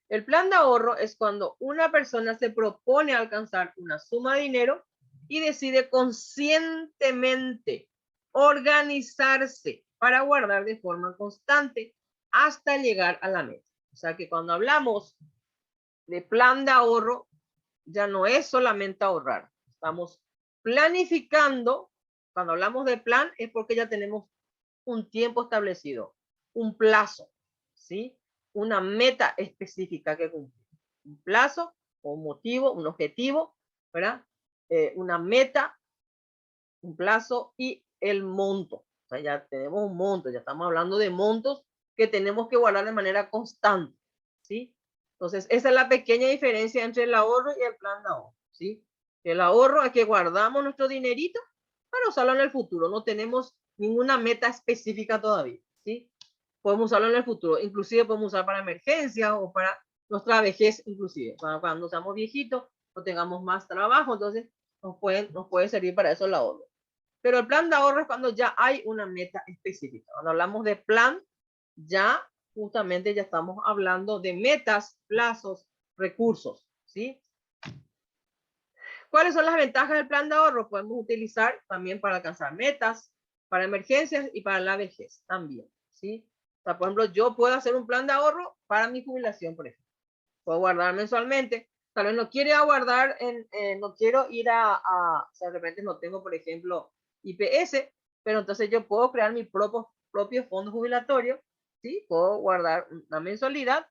El plan de ahorro es cuando una persona se propone alcanzar una suma de dinero y decide conscientemente organizarse para guardar de forma constante hasta llegar a la meta. O sea que cuando hablamos de plan de ahorro, ya no es solamente ahorrar. Estamos planificando. Cuando hablamos de plan es porque ya tenemos un tiempo establecido, un plazo, ¿sí? Una meta específica que cumplir. Un plazo, un motivo, un objetivo, ¿verdad? Una meta, un plazo y el monto. O sea, ya tenemos un monto, ya estamos hablando de montos que tenemos que guardar de manera constante, ¿sí? Entonces, esa es la pequeña diferencia entre el ahorro y el plan de ahorro, ¿sí? El ahorro es que guardamos nuestro dinerito para usarlo en el futuro. No tenemos ninguna meta específica todavía, ¿sí? Podemos usarlo en el futuro. Inclusive podemos usar para emergencias o para nuestra vejez, inclusive. Cuando seamos viejitos, o tengamos más trabajo, entonces nos puede servir para eso el ahorro. Pero el plan de ahorro es cuando ya hay una meta específica. Cuando hablamos de plan, ya justamente ya estamos hablando de metas, plazos, recursos, ¿sí? ¿Cuáles son las ventajas del plan de ahorro? Podemos utilizar también para alcanzar metas, para emergencias y para la vejez también, ¿sí? O sea, por ejemplo, yo puedo hacer un plan de ahorro para mi jubilación, por ejemplo. Puedo guardar mensualmente. Tal vez no quiero guardar, no quiero ir o sea, de repente no tengo, por ejemplo, IPS, pero entonces yo puedo crear mi propio fondo jubilatorio, ¿sí? Puedo guardar una mensualidad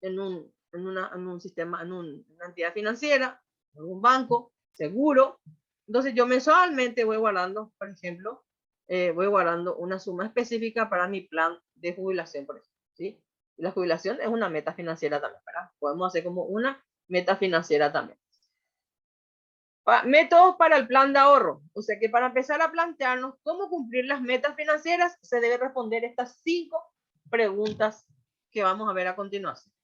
en un sistema, una entidad financiera, en un banco, seguro. Entonces yo mensualmente voy guardando, por ejemplo, voy guardando una suma específica para mi plan de jubilación, por ejemplo, ¿sí? Y la jubilación es una meta financiera también, ¿verdad? Podemos hacer como una meta financiera también. Métodos para el plan de ahorro. O sea que para empezar a plantearnos cómo cumplir las metas financieras, se debe responder estas 5 preguntas que vamos a ver a continuación.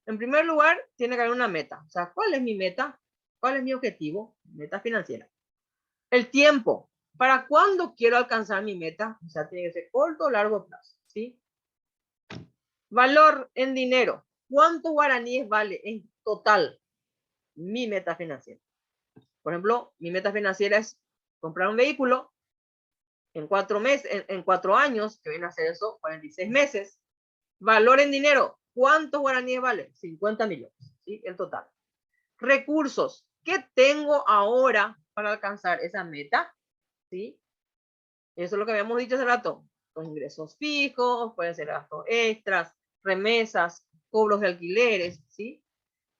En primer lugar, tiene que haber una meta. O sea, ¿cuál es mi meta? ¿Cuál es mi objetivo? Meta financiera. El tiempo. ¿Para cuándo quiero alcanzar mi meta? O sea, tiene que ser corto o largo plazo, ¿sí? Valor en dinero. ¿Cuántos guaraníes vale en total mi meta financiera? Por ejemplo, mi meta financiera es comprar un vehículo en 4 meses, en 4 años, que viene a ser eso, 46 meses. Valor en dinero. ¿Cuántos guaraníes vale? 50 millones, ¿sí? El total. Recursos. ¿Qué tengo ahora para alcanzar esa meta? ¿Sí? Eso es lo que habíamos dicho hace rato. Los ingresos fijos, pueden ser gastos extras, remesas, cobros de alquileres, ¿sí?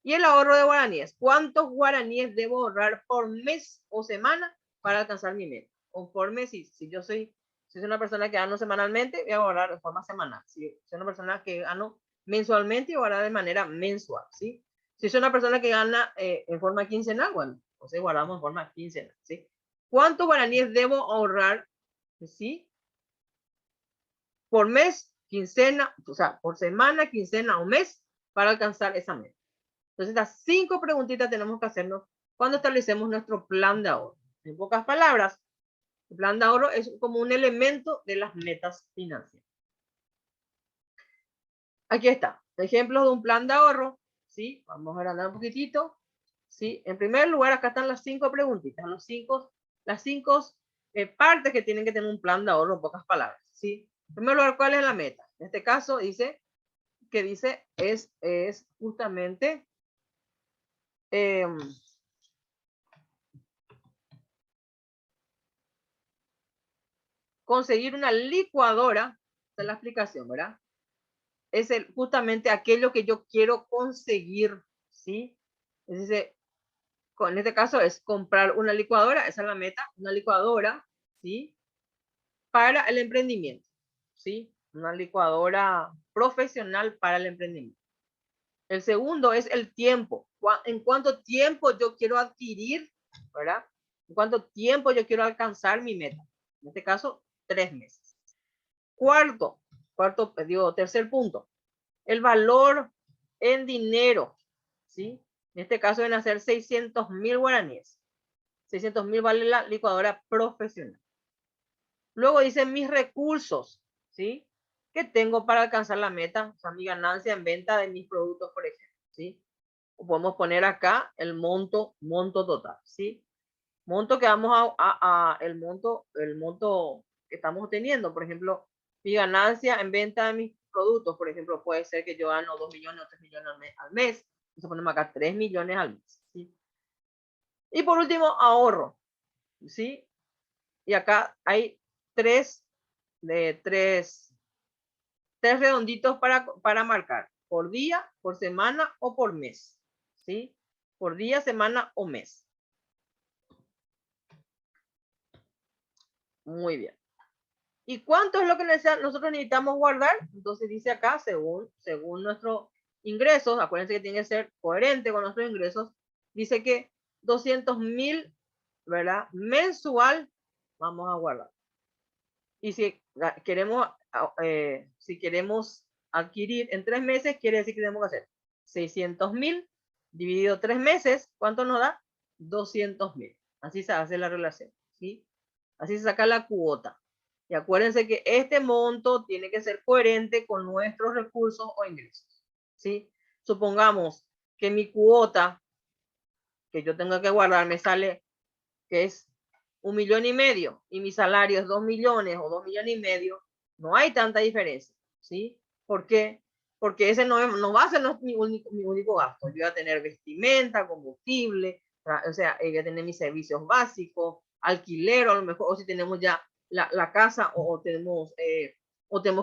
Y el ahorro de guaraníes. ¿Cuántos guaraníes debo ahorrar por mes o semana para alcanzar mi meta? O por mes, si yo soy una persona que gano semanalmente, voy a ahorrar de forma semanal. Si soy una persona que gano mensualmente, voy a ahorrar de manera mensual, ¿sí? Si soy una persona que gana en forma quincenal, bueno, entonces guardamos en forma quincenal, ¿sí? ¿Cuántos guaraníes debo ahorrar, ¿sí? Por mes, quincena, o sea, por semana, quincena o mes para alcanzar esa meta. Entonces, las 5 preguntitas tenemos que hacernos cuando establecemos nuestro plan de ahorro. En pocas palabras, el plan de ahorro es como un elemento de las metas financieras. Aquí está, ejemplos de un plan de ahorro, ¿sí? Vamos a agrandar un poquitito, ¿sí? En primer lugar, acá están las 5 preguntitas, las 5 partes que tienen que tener un plan de ahorro, en pocas palabras, ¿sí? En primer lugar, ¿cuál es la meta? En este caso dice, es justamente conseguir una licuadora, esta es la explicación, ¿verdad? Es justamente aquello que yo quiero conseguir, ¿sí? Es decir, en este caso es comprar una licuadora, esa es la meta, una licuadora, ¿sí? Para el emprendimiento, ¿sí? Una licuadora profesional para el emprendimiento. El segundo es el tiempo. ¿En cuánto tiempo yo quiero adquirir, verdad? ¿En cuánto tiempo yo quiero alcanzar mi meta? En este caso, 3 meses. Tercer punto, el valor en dinero, ¿sí? En este caso van a ser 600.000 guaraníes. 600.000 vale la licuadora profesional. Luego dice mis recursos, ¿sí? ¿Qué tengo para alcanzar la meta? O sea, mi ganancia en venta de mis productos, por ejemplo, ¿sí? O podemos poner acá el monto total, ¿sí? Monto que vamos el monto que estamos obteniendo, por ejemplo, mi ganancia en venta de mis productos, por ejemplo, puede ser que yo gano 2 millones o 3 millones al mes. Entonces ponemos acá 3 millones al mes, ¿sí? Y por último, ahorro, ¿sí? Y acá hay tres redonditos para marcar, por día, por semana o por mes, ¿sí? Por día, semana o mes. Muy bien. ¿Y cuánto es lo que nosotros necesitamos guardar? Entonces dice acá, según nuestros ingresos, acuérdense que tiene que ser coherente con nuestros ingresos, dice que 200.000, ¿verdad? Mensual vamos a guardar. Y si queremos adquirir en 3 meses, quiere decir que tenemos que hacer 600.000 dividido 3 meses, ¿cuánto nos da? 200.000. Así se hace la relación, ¿sí? Así se saca la cuota. Y acuérdense que este monto tiene que ser coherente con nuestros recursos o ingresos, ¿sí? Supongamos que mi cuota que yo tengo que guardar me sale que es 1,5 millones y mi salario es 2 millones o 2,5 millones, no hay tanta diferencia, ¿sí? ¿Por qué? Porque ese no va a ser mi único gasto. Yo voy a tener vestimenta, combustible, o sea, voy a tener mis servicios básicos, alquiler, a lo mejor, o si tenemos ya la casa o tenemos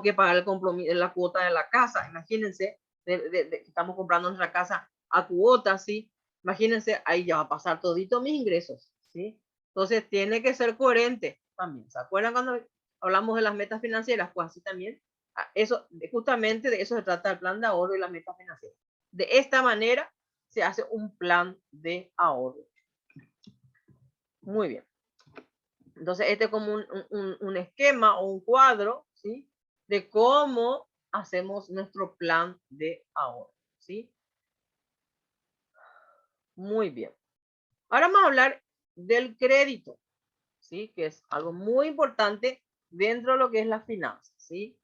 que pagar el compromiso, la cuota de la casa. Imagínense, estamos comprando nuestra casa a cuota, ¿sí? Imagínense, ahí ya va a pasar todito mis ingresos, ¿sí? Entonces tiene que ser coherente también. ¿Se acuerdan cuando hablamos de las metas financieras? Pues así también, eso, justamente de eso se trata el plan de ahorro y las metas financieras. De esta manera se hace un plan de ahorro. Muy bien. Entonces este es como un esquema o un cuadro, ¿sí? De cómo hacemos nuestro plan de ahorro, ¿sí? Muy bien. Ahora vamos a hablar del crédito, ¿sí? Que es algo muy importante dentro de lo que es la finanza, ¿sí?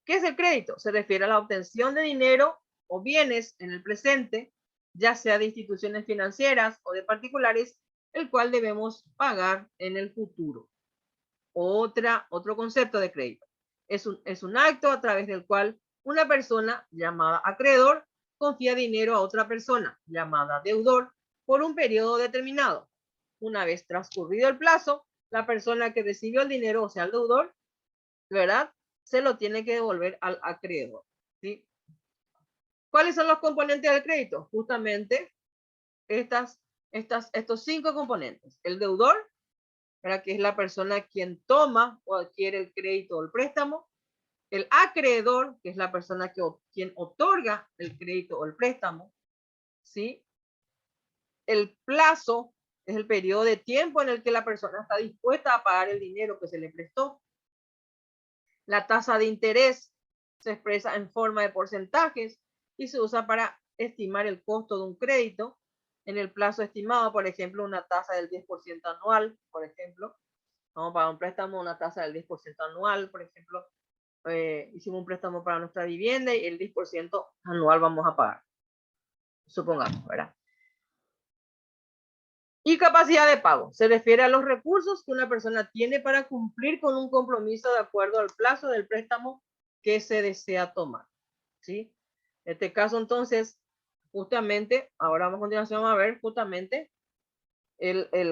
¿Qué es el crédito? Se refiere a la obtención de dinero o bienes en el presente, ya sea de instituciones financieras o de particulares, el cual debemos pagar en el futuro. Otro concepto de crédito. Es un acto a través del cual una persona llamada acreedor confía dinero a otra persona llamada deudor por un periodo determinado. Una vez transcurrido el plazo, la persona que recibió el dinero, o sea, el deudor, ¿verdad? Se lo tiene que devolver al acreedor, ¿sí? ¿Cuáles son los componentes del crédito? Justamente estos 5 componentes. El deudor, ¿verdad? Que es la persona quien toma o adquiere el crédito o el préstamo. El acreedor, que es la persona quien otorga el crédito o el préstamo, ¿sí? El plazo es el periodo de tiempo en el que la persona está dispuesta a pagar el dinero que se le prestó. La tasa de interés se expresa en forma de porcentajes y se usa para estimar el costo de un crédito en el plazo estimado, por ejemplo, una tasa del 10% anual, por ejemplo. Vamos a pagar un préstamo, una tasa del 10% anual, por ejemplo. Hicimos un préstamo para nuestra vivienda y el 10% anual vamos a pagar. Supongamos, ¿verdad? Y capacidad de pago. Se refiere a los recursos que una persona tiene para cumplir con un compromiso de acuerdo al plazo del préstamo que se desea tomar, ¿sí? En este caso, entonces, justamente, ahora a continuación vamos a ver justamente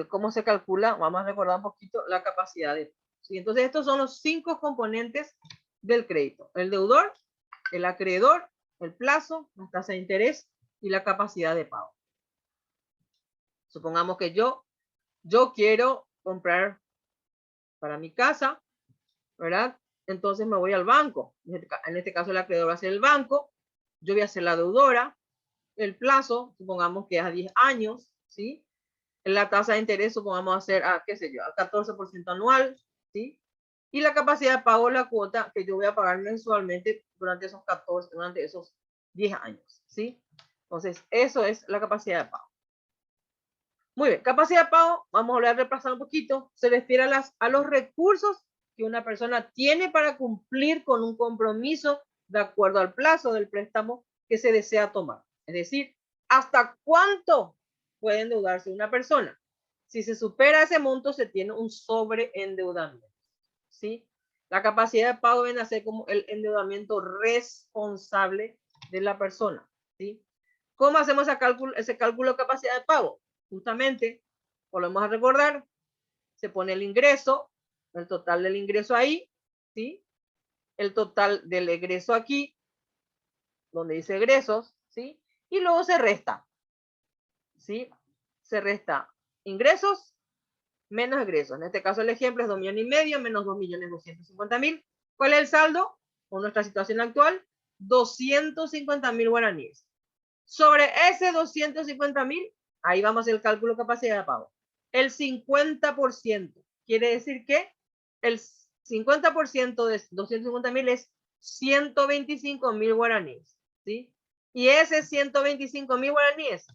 cómo se calcula, vamos a recordar un poquito la capacidad de pago, ¿sí? Entonces, estos son los 5 componentes del crédito. El deudor, el acreedor, el plazo, la tasa de interés y la capacidad de pago. Supongamos que yo quiero comprar para mi casa, ¿verdad? Entonces me voy al banco. En este caso el acreedor va a ser el banco, yo voy a ser la deudora, el plazo, supongamos que es a 10 años, ¿sí? La tasa de interés, supongamos, a ser a, qué sé yo, al 14% anual, ¿sí? Y la capacidad de pago, la cuota que yo voy a pagar mensualmente durante esos 10 años, ¿sí? Entonces, eso es la capacidad de pago. Muy bien, capacidad de pago, vamos a repasar un poquito, se refiere a los recursos que una persona tiene para cumplir con un compromiso de acuerdo al plazo del préstamo que se desea tomar. Es decir, ¿hasta cuánto puede endeudarse una persona? Si se supera ese monto, se tiene un sobreendeudamiento, ¿sí? La capacidad de pago viene a ser como el endeudamiento responsable de la persona, ¿sí? ¿Cómo hacemos ese cálculo de capacidad de pago? Justamente, volvemos a recordar, se pone el ingreso, el total del ingreso ahí, ¿sí? El total del egreso aquí, donde dice egresos, ¿sí? Y luego se resta, ¿sí? Se resta ingresos menos egresos. En este caso el ejemplo es 2,5 millones menos 2,250,000. ¿Cuál es el saldo? Con nuestra situación actual, 250,000 guaraníes. Sobre ese 250,000, ahí vamos a hacer el cálculo de capacidad de pago. El 50% quiere decir que el 50% de 250,000 es 125,000 guaraníes, ¿sí? Y ese 125.000 guaraníes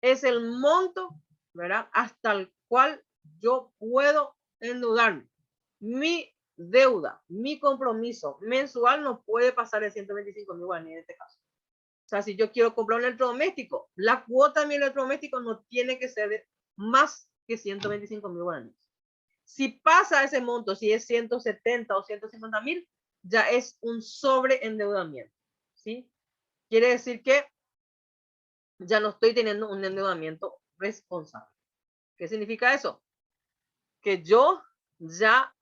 es el monto, ¿verdad? Hasta el cual yo puedo endeudarme. Mi deuda, mi compromiso mensual no puede pasar de 125.000 guaraníes en este caso. O sea, si yo quiero comprar un electrodoméstico, la cuota de mi electrodoméstico no tiene que ser de más que 125.000 guaraníes. Si pasa ese monto, si es 170 o 150.000, ya es un sobreendeudamiento, ¿sí? Quiere decir que ya no estoy teniendo un endeudamiento responsable. ¿Qué significa eso? Que yo ya,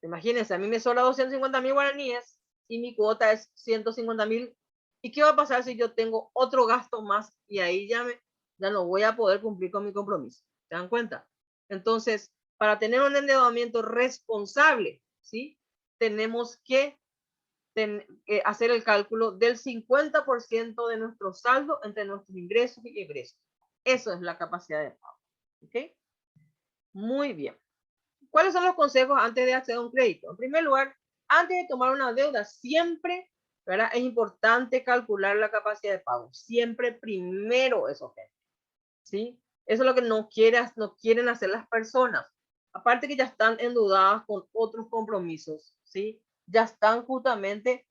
imagínense, a mí me sobra 250.000 guaraníes y mi cuota es 150.000. ¿Y qué va a pasar si yo tengo otro gasto más y ahí ya no voy a poder cumplir con mi compromiso? ¿Se dan cuenta? Entonces, para tener un endeudamiento responsable, ¿sí? Tenemos que hacer el cálculo del 50% de nuestro saldo entre nuestros ingresos y egresos. Eso es la capacidad de pago. ¿Ok? Muy bien. ¿Cuáles son los consejos antes de acceder a un crédito? En primer lugar, antes de tomar una deuda, siempre, ¿verdad? Es importante calcular la capacidad de pago. Siempre primero eso, ¿sí? Eso es lo que no quieren hacer las personas. Aparte que ya están endeudadas con otros compromisos, ¿sí? Ya están justamente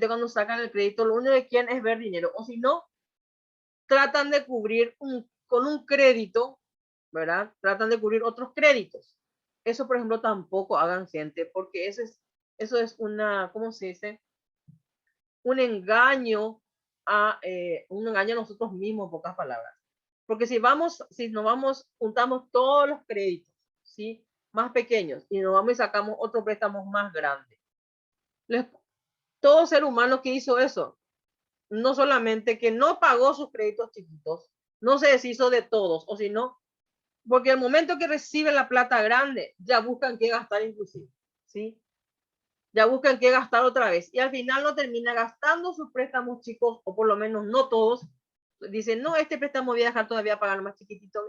cuando sacan el crédito, lo único que quieren es ver dinero. O si no, tratan de cubrir con un crédito, ¿verdad? Tratan de cubrir otros créditos. Eso, por ejemplo, tampoco hagan, gente, porque eso es una, ¿cómo se dice? Un engaño un engaño a nosotros mismos, en pocas palabras. Porque si nos vamos, juntamos todos los créditos, ¿sí? Más pequeños y nos vamos y sacamos otro préstamo más grande. Todo ser humano que hizo eso, no solamente que no pagó sus créditos chiquitos, no se deshizo de todos, o si no, porque el momento que reciben la plata grande, ya buscan qué gastar inclusive, ¿sí? Ya buscan qué gastar otra vez y al final no termina gastando sus préstamos chicos, o por lo menos no todos. Dicen, no, este préstamo voy a dejar todavía pagar más chiquitito,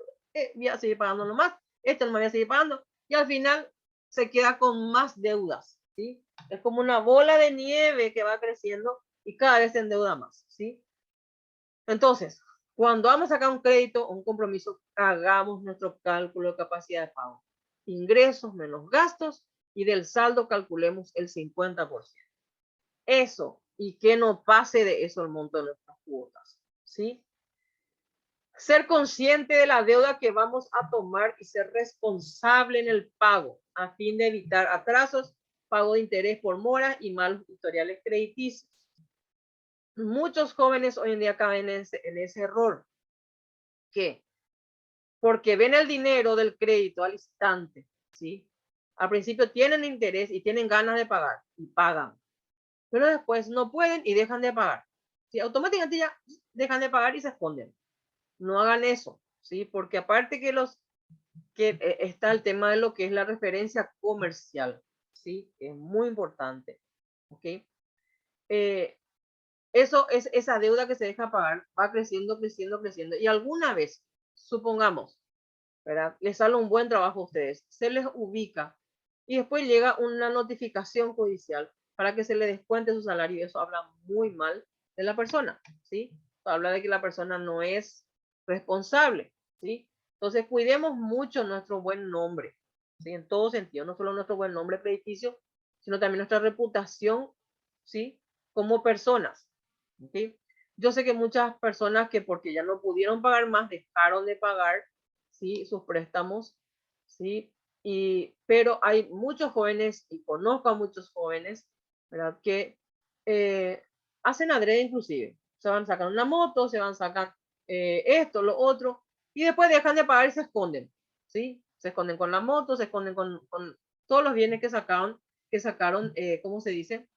voy a seguir pagando más, este no me voy a seguir pagando, y al final se queda con más deudas, ¿sí? Es como una bola de nieve que va creciendo y cada vez se endeuda más, ¿sí? Entonces, cuando vamos a sacar un crédito o un compromiso, hagamos nuestro cálculo de capacidad de pago. Ingresos menos gastos y del saldo calculemos el 50%. Eso, y que no pase de eso el monto de nuestras cuotas, ¿sí? Ser consciente de la deuda que vamos a tomar y ser responsable en el pago a fin de evitar atrasos, pago de interés por mora y malos historiales crediticios. Muchos jóvenes hoy en día caen en ese error. ¿Qué? Porque ven el dinero del crédito al instante, ¿sí? Al principio tienen interés y tienen ganas de pagar y pagan, pero después no pueden y dejan de pagar. ¿Sí? Automáticamente ya dejan de pagar y se esconden. No hagan eso, ¿sí? Porque aparte que está el tema de lo que es la referencia comercial, ¿sí? Es muy importante, ¿ok? Eso es esa deuda que se deja pagar, va creciendo, creciendo, creciendo. Y alguna vez, supongamos, ¿verdad? Les sale un buen trabajo a ustedes, se les ubica y después llega una notificación judicial para que se le descuente su salario. Eso habla muy mal de la persona, ¿sí? Habla de que la persona no es responsable, ¿sí? Entonces, cuidemos mucho nuestro buen nombre, ¿sí? En todo sentido, no solo nuestro buen nombre crediticio, sino también nuestra reputación, ¿sí? Como personas, ¿sí? Yo sé que muchas personas que porque ya no pudieron pagar más, dejaron de pagar, ¿sí? Sus préstamos, ¿sí? Pero hay muchos jóvenes, y conozco a muchos jóvenes, ¿verdad? Que hacen adrede inclusive. Se van a sacar una moto, se van a sacar esto, lo otro, y después dejan de pagar y se esconden, ¿sí? Se esconden con la moto, se esconden con todos los bienes que sacaron, ¿cómo se dice?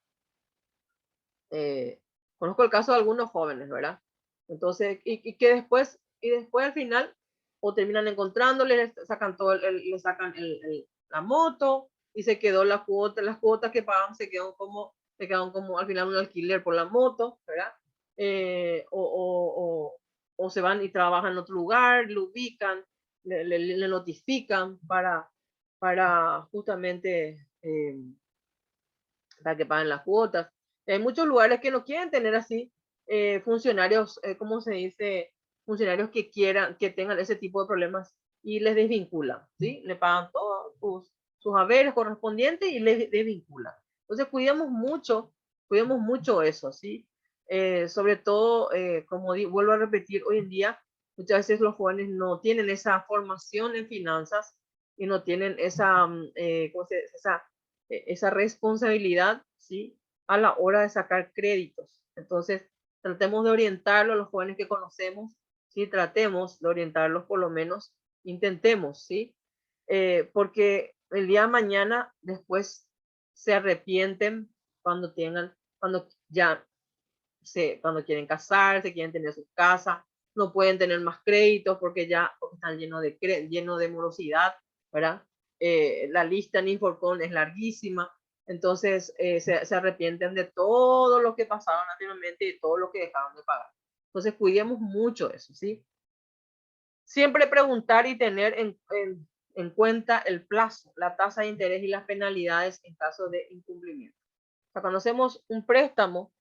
Conozco el caso de algunos jóvenes, ¿verdad? Entonces, y después al final, o terminan encontrándole, le sacan la moto, y se quedó las cuotas que pagan se quedaron como al final un alquiler por la moto, ¿verdad? O se van y trabajan en otro lugar, lo ubican, le notifican para justamente para que paguen las cuotas. Hay muchos lugares que no quieren tener así funcionarios, ¿cómo se dice? Funcionarios que quieran, que tengan ese tipo de problemas y les desvinculan, ¿sí? Le pagan todos sus haberes correspondientes y les desvinculan. Entonces cuidemos mucho eso, ¿sí? Sobre todo, como vuelvo a repetir, hoy en día muchas veces los jóvenes no tienen esa formación en finanzas y no tienen esa, ¿cómo se dice? Esa responsabilidad, ¿sí? A la hora de sacar créditos. Entonces, tratemos de orientarlo a los jóvenes que conocemos, ¿sí? Tratemos de orientarlos, por lo menos, intentemos, ¿sí? Porque el día de mañana después se arrepienten cuando tengan, cuando ya cuando quieren casarse, quieren tener su casa, no pueden tener más créditos porque ya porque están llenos de morosidad, ¿verdad? La lista en Inforcon es larguísima, entonces se arrepienten de todo lo que pasaron anteriormente y de todo lo que dejaron de pagar. Entonces cuidemos mucho eso, ¿sí? Siempre preguntar y tener en cuenta el plazo, la tasa de interés y las penalidades en caso de incumplimiento. O sea, cuando hacemos un préstamo,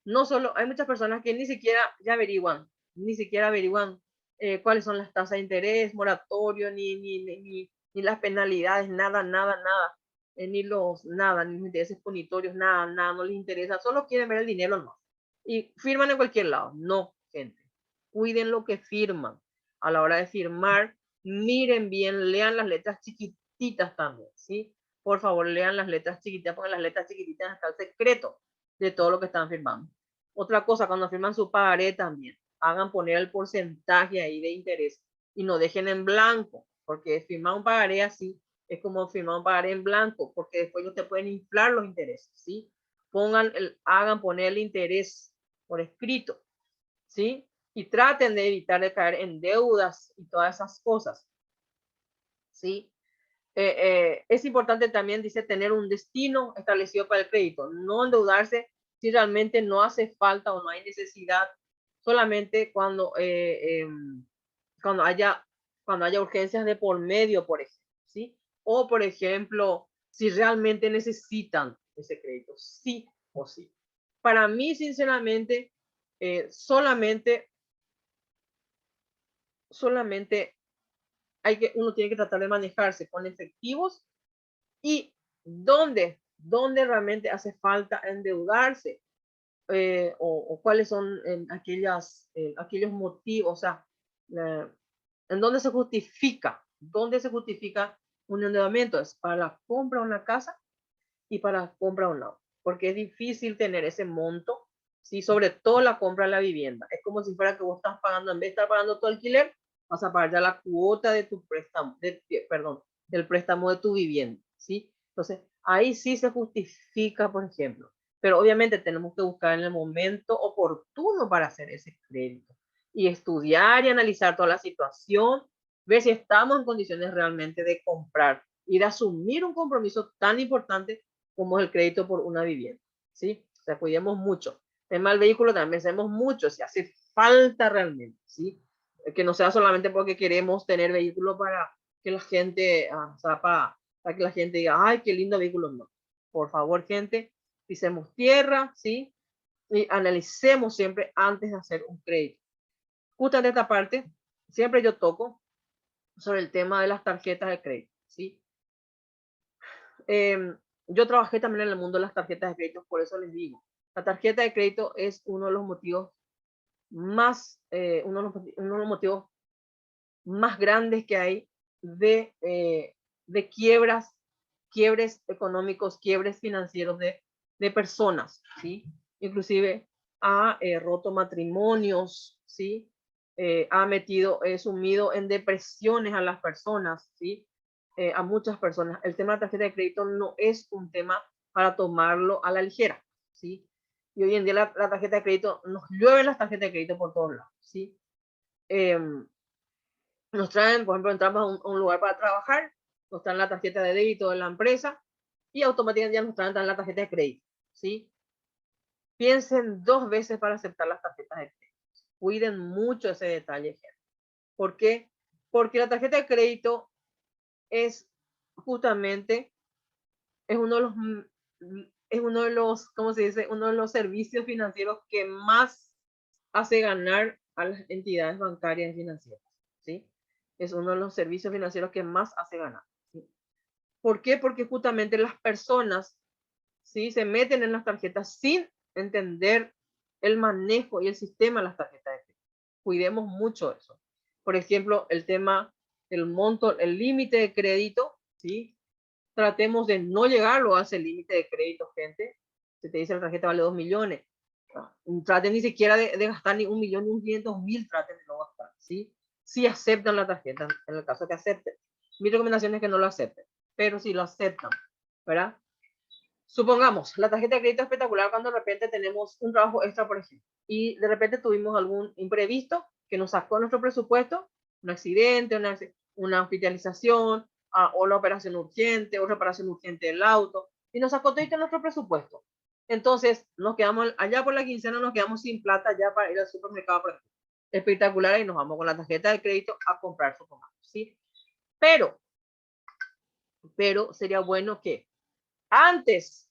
no solo, hay muchas personas que ni siquiera ya averiguan, ni siquiera averiguan cuáles son las tasas de interés, moratorio, ni las penalidades, nada, ni los intereses punitorios, nada, no les interesa, solo quieren ver el dinero más. Y firman en cualquier lado. No, gente, cuiden lo que firman. A la hora de firmar, miren bien, lean las letras chiquititas también, ¿sí? Por favor, lean las letras chiquititas, porque las letras chiquititas está el secreto de todo lo que están firmando. Otra cosa, cuando firman su pagaré también, hagan poner el porcentaje ahí de interés y no dejen en blanco, porque firmar un pagaré así es como firmar un pagaré en blanco, porque después no te pueden inflar los intereses, ¿sí? Hagan poner el interés por escrito, ¿sí? Y traten de evitar de caer en deudas y todas esas cosas, ¿sí? Es importante también, dice, tener un destino establecido para el crédito, no endeudarse si realmente no hace falta o no hay necesidad, solamente cuando haya, cuando haya urgencias de por medio, por ejemplo, ¿sí? O, por ejemplo, si realmente necesitan ese crédito, sí o sí. Para mí, sinceramente, solamente uno tiene que tratar de manejarse con efectivos y dónde realmente hace falta endeudarse o cuáles son aquellos motivos, o sea, en dónde se justifica un endeudamiento, es para la compra de una casa y para la compra de un auto, porque es difícil tener ese monto, ¿sí? Sobre todo la compra de la vivienda. Es como si fuera que vos estás pagando, en vez de estar pagando tu alquiler, vas a pagar ya la cuota de tu préstamo, perdón, del préstamo de tu vivienda, ¿sí? Entonces, ahí sí se justifica, por ejemplo, pero obviamente tenemos que buscar en el momento oportuno para hacer ese crédito y estudiar y analizar toda la situación, ver si estamos en condiciones realmente de comprar y de asumir un compromiso tan importante como es el crédito por una vivienda, ¿sí? O sea, cuidemos mucho. El mal vehículo también pensemos mucho si hace falta realmente, ¿sí? Que no sea solamente porque queremos tener vehículo para que la gente, o sea, para que la gente diga, ay, qué lindo vehículo, no. Por favor, gente, pisemos tierra, ¿sí? Y analicemos siempre antes de hacer un crédito. Justo en esta parte, siempre yo toco sobre el tema de las tarjetas de crédito, ¿sí? Yo trabajé también en el mundo de las tarjetas de crédito, por eso les digo, la tarjeta de crédito es uno de los motivos uno de los motivos más grandes que hay de quiebres económicos, quiebres financieros de personas, ¿sí? Inclusive ha roto matrimonios, ¿sí? Sumido en depresiones a las personas, ¿sí? A muchas personas. El tema de la tarjeta de crédito no es un tema para tomarlo a la ligera, ¿sí? Y hoy en día la tarjeta de crédito, nos llueven las tarjetas de crédito por todos lados, ¿sí? Nos traen, por ejemplo, entramos a un lugar para trabajar, nos traen la tarjeta de débito de la empresa y automáticamente ya nos traen la tarjeta de crédito, ¿sí? Piensen 2 veces para aceptar las tarjetas de crédito. Cuiden mucho ese detalle, gente. ¿Por qué? Porque la tarjeta de crédito es justamente, es uno de los, es uno de los, ¿cómo se dice? Uno de los servicios financieros que más hace ganar a las entidades bancarias y financieras, ¿sí? Es uno de los servicios financieros que más hace ganar, ¿sí? ¿Por qué? Porque justamente las personas, ¿sí? Se meten en las tarjetas sin entender el manejo y el sistema de las tarjetas de crédito. Cuidemos mucho eso. Por ejemplo, el tema del monto, el límite de crédito, ¿sí? Tratemos de no llegarlo a ese límite de crédito, gente. Si te dice la tarjeta vale 2 millones, traten ni siquiera de gastar ni 1.500.000 ni 1.500.000, traten de no gastar, ¿sí? Si aceptan la tarjeta, en el caso que acepten. Mi recomendación es que no lo acepten, pero si lo aceptan, ¿verdad? Supongamos, la tarjeta de crédito espectacular cuando de repente tenemos un trabajo extra, por ejemplo, y de repente tuvimos algún imprevisto que nos sacó nuestro presupuesto, un accidente, una hospitalización, o la operación urgente, o reparación urgente del auto, y nos sacó todo nuestro presupuesto. Entonces, nos quedamos allá por la quincena, nos quedamos sin plata ya para ir al supermercado, por ejemplo. Espectacular, y nos vamos con la tarjeta de crédito a comprar, supongamos, ¿sí? Pero sería bueno que antes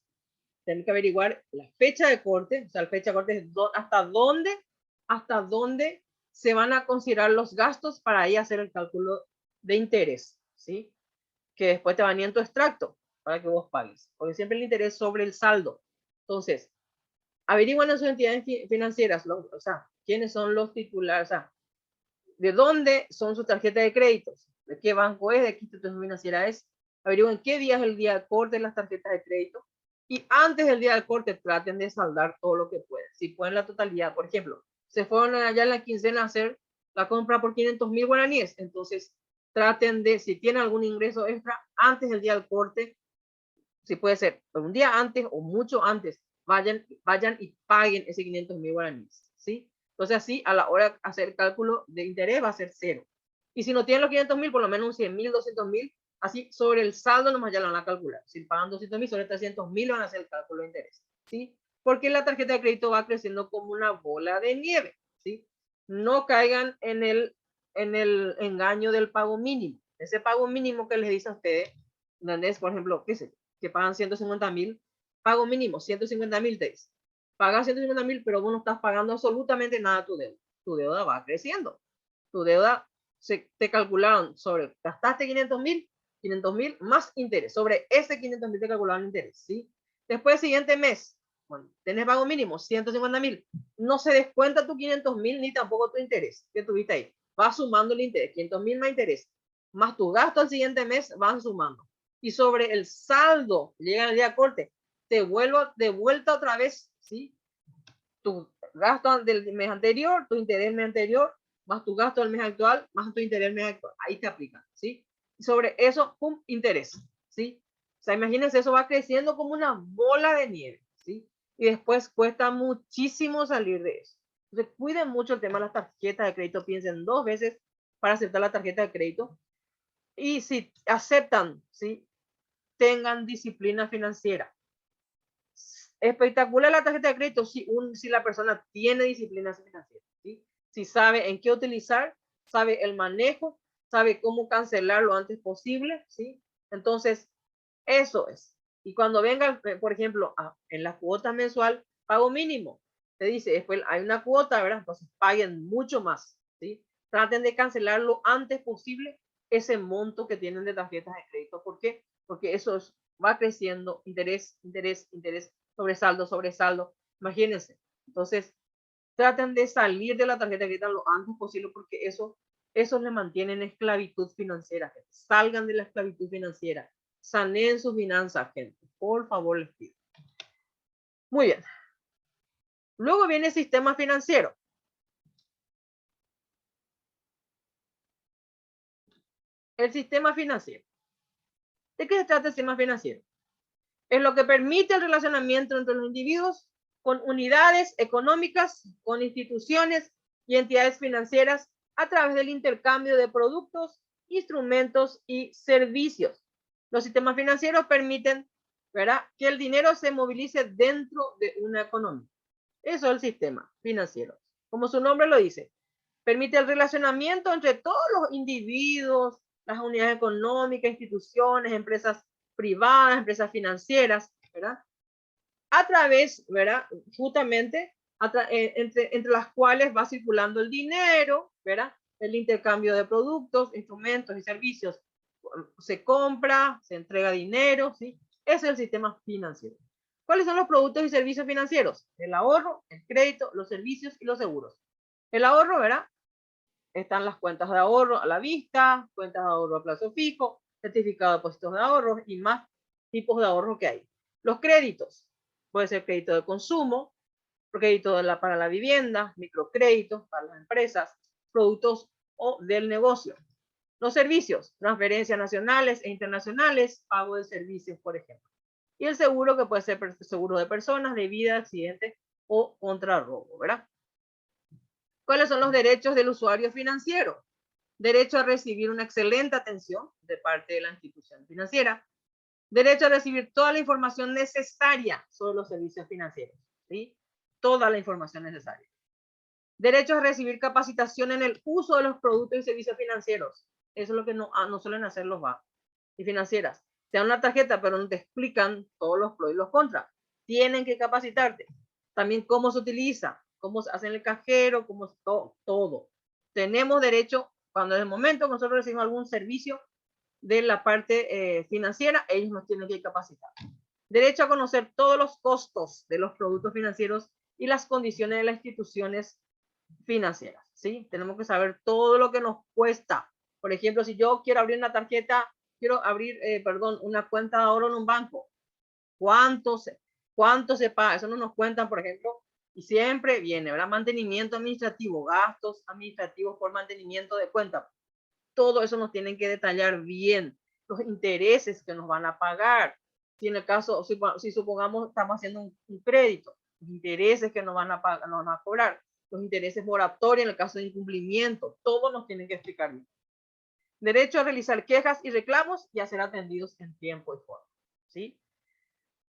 tenemos que averiguar la fecha de corte, o sea, la fecha de corte es hasta dónde se van a considerar los gastos para ahí hacer el cálculo de interés, ¿sí? Que después te van en tu extracto para que vos pagues, porque siempre el interés sobre el saldo. Entonces, averiguan en sus entidades financieras, o sea, quiénes son los titulares, o sea, de dónde son sus tarjetas de créditos, de qué banco es, de qué institución financiera es, averigüen qué día es el día de corte de las tarjetas de crédito y antes del día del corte traten de saldar todo lo que pueden. Si pueden la totalidad, por ejemplo, se fueron allá en la quincena a hacer la compra por 500.000 guaraníes, entonces traten de, si tienen algún ingreso extra, antes del día del corte, si puede ser un día antes o mucho antes, vayan y paguen ese 500.000 guaraníes, ¿sí? Entonces así a la hora de hacer el cálculo de interés va a ser cero. Y si no tienen los 500.000, por lo menos un 100.000, 200.000, así sobre el saldo nomás ya lo van a calcular. Si pagan 200.000, sobre 300.000 van a hacer el cálculo de interés, ¿sí? Porque la tarjeta de crédito va creciendo como una bola de nieve, ¿sí? No caigan en el engaño del pago mínimo. Ese pago mínimo que les dice a ustedes, donde es, por ejemplo, qué sé, que pagan 150.000, pago mínimo 150.000 te dice. Pagas 150.000, pero vos no estás pagando absolutamente nada a tu deuda. Tu deuda va creciendo. Tu deuda te calcularon sobre, gastaste 500.000 más interés. Sobre ese 500.000 te calcularon interés, ¿sí? Después, siguiente mes, bueno, tenés pago mínimo 150.000. No se descuenta tu 500.000 ni tampoco tu interés que tuviste ahí. Va sumando el interés, 500.000 más interés, más tu gasto al siguiente mes van sumando. Y sobre el saldo, llega el día de corte, te vuelvo de vuelta otra vez, ¿sí? Tu gasto del mes anterior, tu interés mes anterior, más tu gasto del mes actual, más tu interés mes actual. Ahí te aplican, ¿sí? Y sobre eso, pum, interés, ¿sí? O sea, imagínense, eso va creciendo como una bola de nieve, ¿sí? Y después cuesta muchísimo salir de eso. Entonces, cuiden mucho el tema de las tarjetas de crédito, piensen 2 veces para aceptar la tarjeta de crédito. Y si aceptan, ¿sí? Tengan disciplina financiera. Espectacular la tarjeta de crédito si la persona tiene disciplina financiera, ¿sí? Si sabe en qué utilizar, sabe el manejo, sabe cómo cancelar lo antes posible, ¿sí? Entonces, eso es. Y cuando venga, por ejemplo, en la cuota mensual, pago mínimo, te dice, después hay una cuota, ¿verdad? Entonces paguen mucho más, ¿sí? Traten de cancelar lo antes posible ese monto que tienen de tarjetas de crédito. ¿Por qué? Porque eso va creciendo, interés, interés, interés, sobresaldo, sobresaldo. Imagínense. Entonces, traten de salir de la tarjeta de crédito lo antes posible porque eso les mantiene en esclavitud financiera. Gente. Salgan de la esclavitud financiera. Saneen sus finanzas, gente. Por favor, les pido. Muy bien. Luego viene el sistema financiero. El sistema financiero. ¿De qué se trata el sistema financiero? Es lo que permite el relacionamiento entre los individuos con unidades económicas, con instituciones y entidades financieras a través del intercambio de productos, instrumentos y servicios. Los sistemas financieros permiten, ¿verdad?, que el dinero se movilice dentro de una economía. Eso es el sistema financiero. Como su nombre lo dice, permite el relacionamiento entre todos los individuos, las unidades económicas, instituciones, empresas privadas, empresas financieras, ¿verdad? a través, ¿verdad? Justamente entre las cuales va circulando el dinero, ¿verdad? El intercambio de productos, instrumentos y servicios. Se compra, se entrega dinero, ¿sí? Ese es el sistema financiero. ¿Cuáles son los productos y servicios financieros? El ahorro, el crédito, los servicios y los seguros. El ahorro, ¿verdad? Están las cuentas de ahorro a la vista, cuentas de ahorro a plazo fijo, certificado de depósitos de ahorro y más tipos de ahorro que hay. Los créditos, puede ser crédito de consumo, crédito para la vivienda, microcréditos para las empresas, productos o del negocio. Los servicios, transferencias nacionales e internacionales, pago de servicios, por ejemplo. Y el seguro, que puede ser seguro de personas, de vida, accidente o contra robo, ¿verdad? ¿Cuáles son los derechos del usuario financiero? Derecho a recibir una excelente atención de parte de la institución financiera. Derecho a recibir toda la información necesaria sobre los servicios financieros, ¿sí? Toda la información necesaria. Derecho a recibir capacitación en el uso de los productos y servicios financieros. Eso es lo que no suelen hacer los bancos y financieras. Te dan una tarjeta, pero no te explican todos los pros y los contras. Tienen que capacitarte. También cómo se utiliza, cómo se hace en el cajero, cómo todo. Tenemos derecho, cuando en el momento que nosotros recibimos algún servicio de la parte financiera, ellos nos tienen que capacitar. Derecho a conocer todos los costos de los productos financieros y las condiciones de las instituciones financieras, ¿sí? Tenemos que saber todo lo que nos cuesta. Por ejemplo, si yo quiero abrir una tarjeta, quiero abrir, una cuenta de ahorro en un banco, ¿cuánto se paga? Eso no nos cuentan, por ejemplo, y siempre viene, ¿verdad? Mantenimiento administrativo, gastos administrativos por mantenimiento de cuenta. Todo eso nos tienen que detallar bien, los intereses que nos van a pagar. Si en el caso, si supongamos estamos haciendo un crédito, los intereses que nos van a pagar, nos van a cobrar, los intereses moratorios en el caso de incumplimiento, todo nos tienen que explicar bien. Derecho a realizar quejas y reclamos y a ser atendidos en tiempo y forma, ¿sí?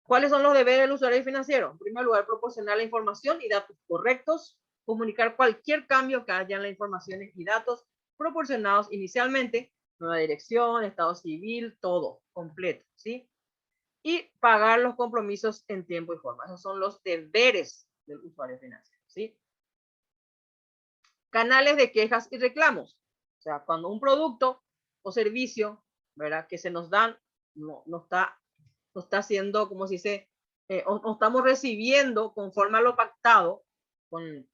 ¿Cuáles son los deberes del usuario financiero? En primer lugar, proporcionar la información y datos correctos, comunicar cualquier cambio que haya en las informaciones y datos proporcionados inicialmente, nueva dirección, estado civil, todo completo, ¿sí? Y pagar los compromisos en tiempo y forma. Esos son los deberes del usuario financiero, ¿sí? Canales de quejas y reclamos. O sea, cuando un producto o servicio, ¿verdad?, que se nos dan no está haciendo, como se dice, o estamos recibiendo conforme a lo pactado con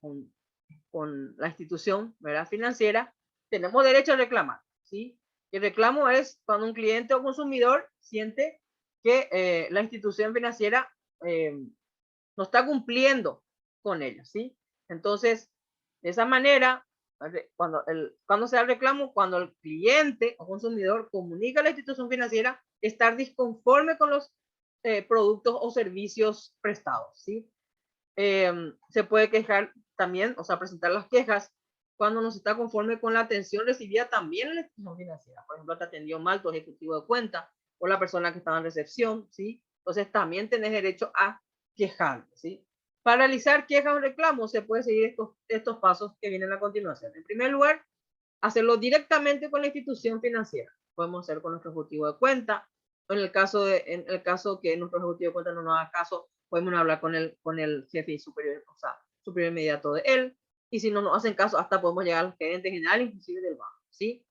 la institución, ¿verdad?, financiera, tenemos derecho a reclamar, ¿sí? El reclamo es cuando un cliente o consumidor siente que la institución financiera no está cumpliendo con ellos, ¿sí? Entonces, de esa manera, cuando se da el reclamo, cuando el cliente o consumidor comunica a la institución financiera estar disconforme con los productos o servicios prestados, ¿sí? Se puede quejar también, o sea, presentar las quejas cuando no se está conforme con la atención recibida también en la institución financiera. Por ejemplo, te atendió mal tu ejecutivo de cuenta o la persona que estaba en recepción, ¿sí? Entonces también tenés derecho a quejarte, ¿sí? Para realizar quejas o reclamos se puede seguir estos pasos que vienen a continuación. En primer lugar, hacerlo directamente con la institución financiera. Podemos hacer con nuestro ejecutivo de cuenta. En el caso que nuestro ejecutivo de cuenta no nos haga caso, podemos hablar con el jefe superior, o sea, superior inmediato de él. Y si no nos hacen caso, hasta podemos llegar al gerente general, inclusive del banco, ¿sí?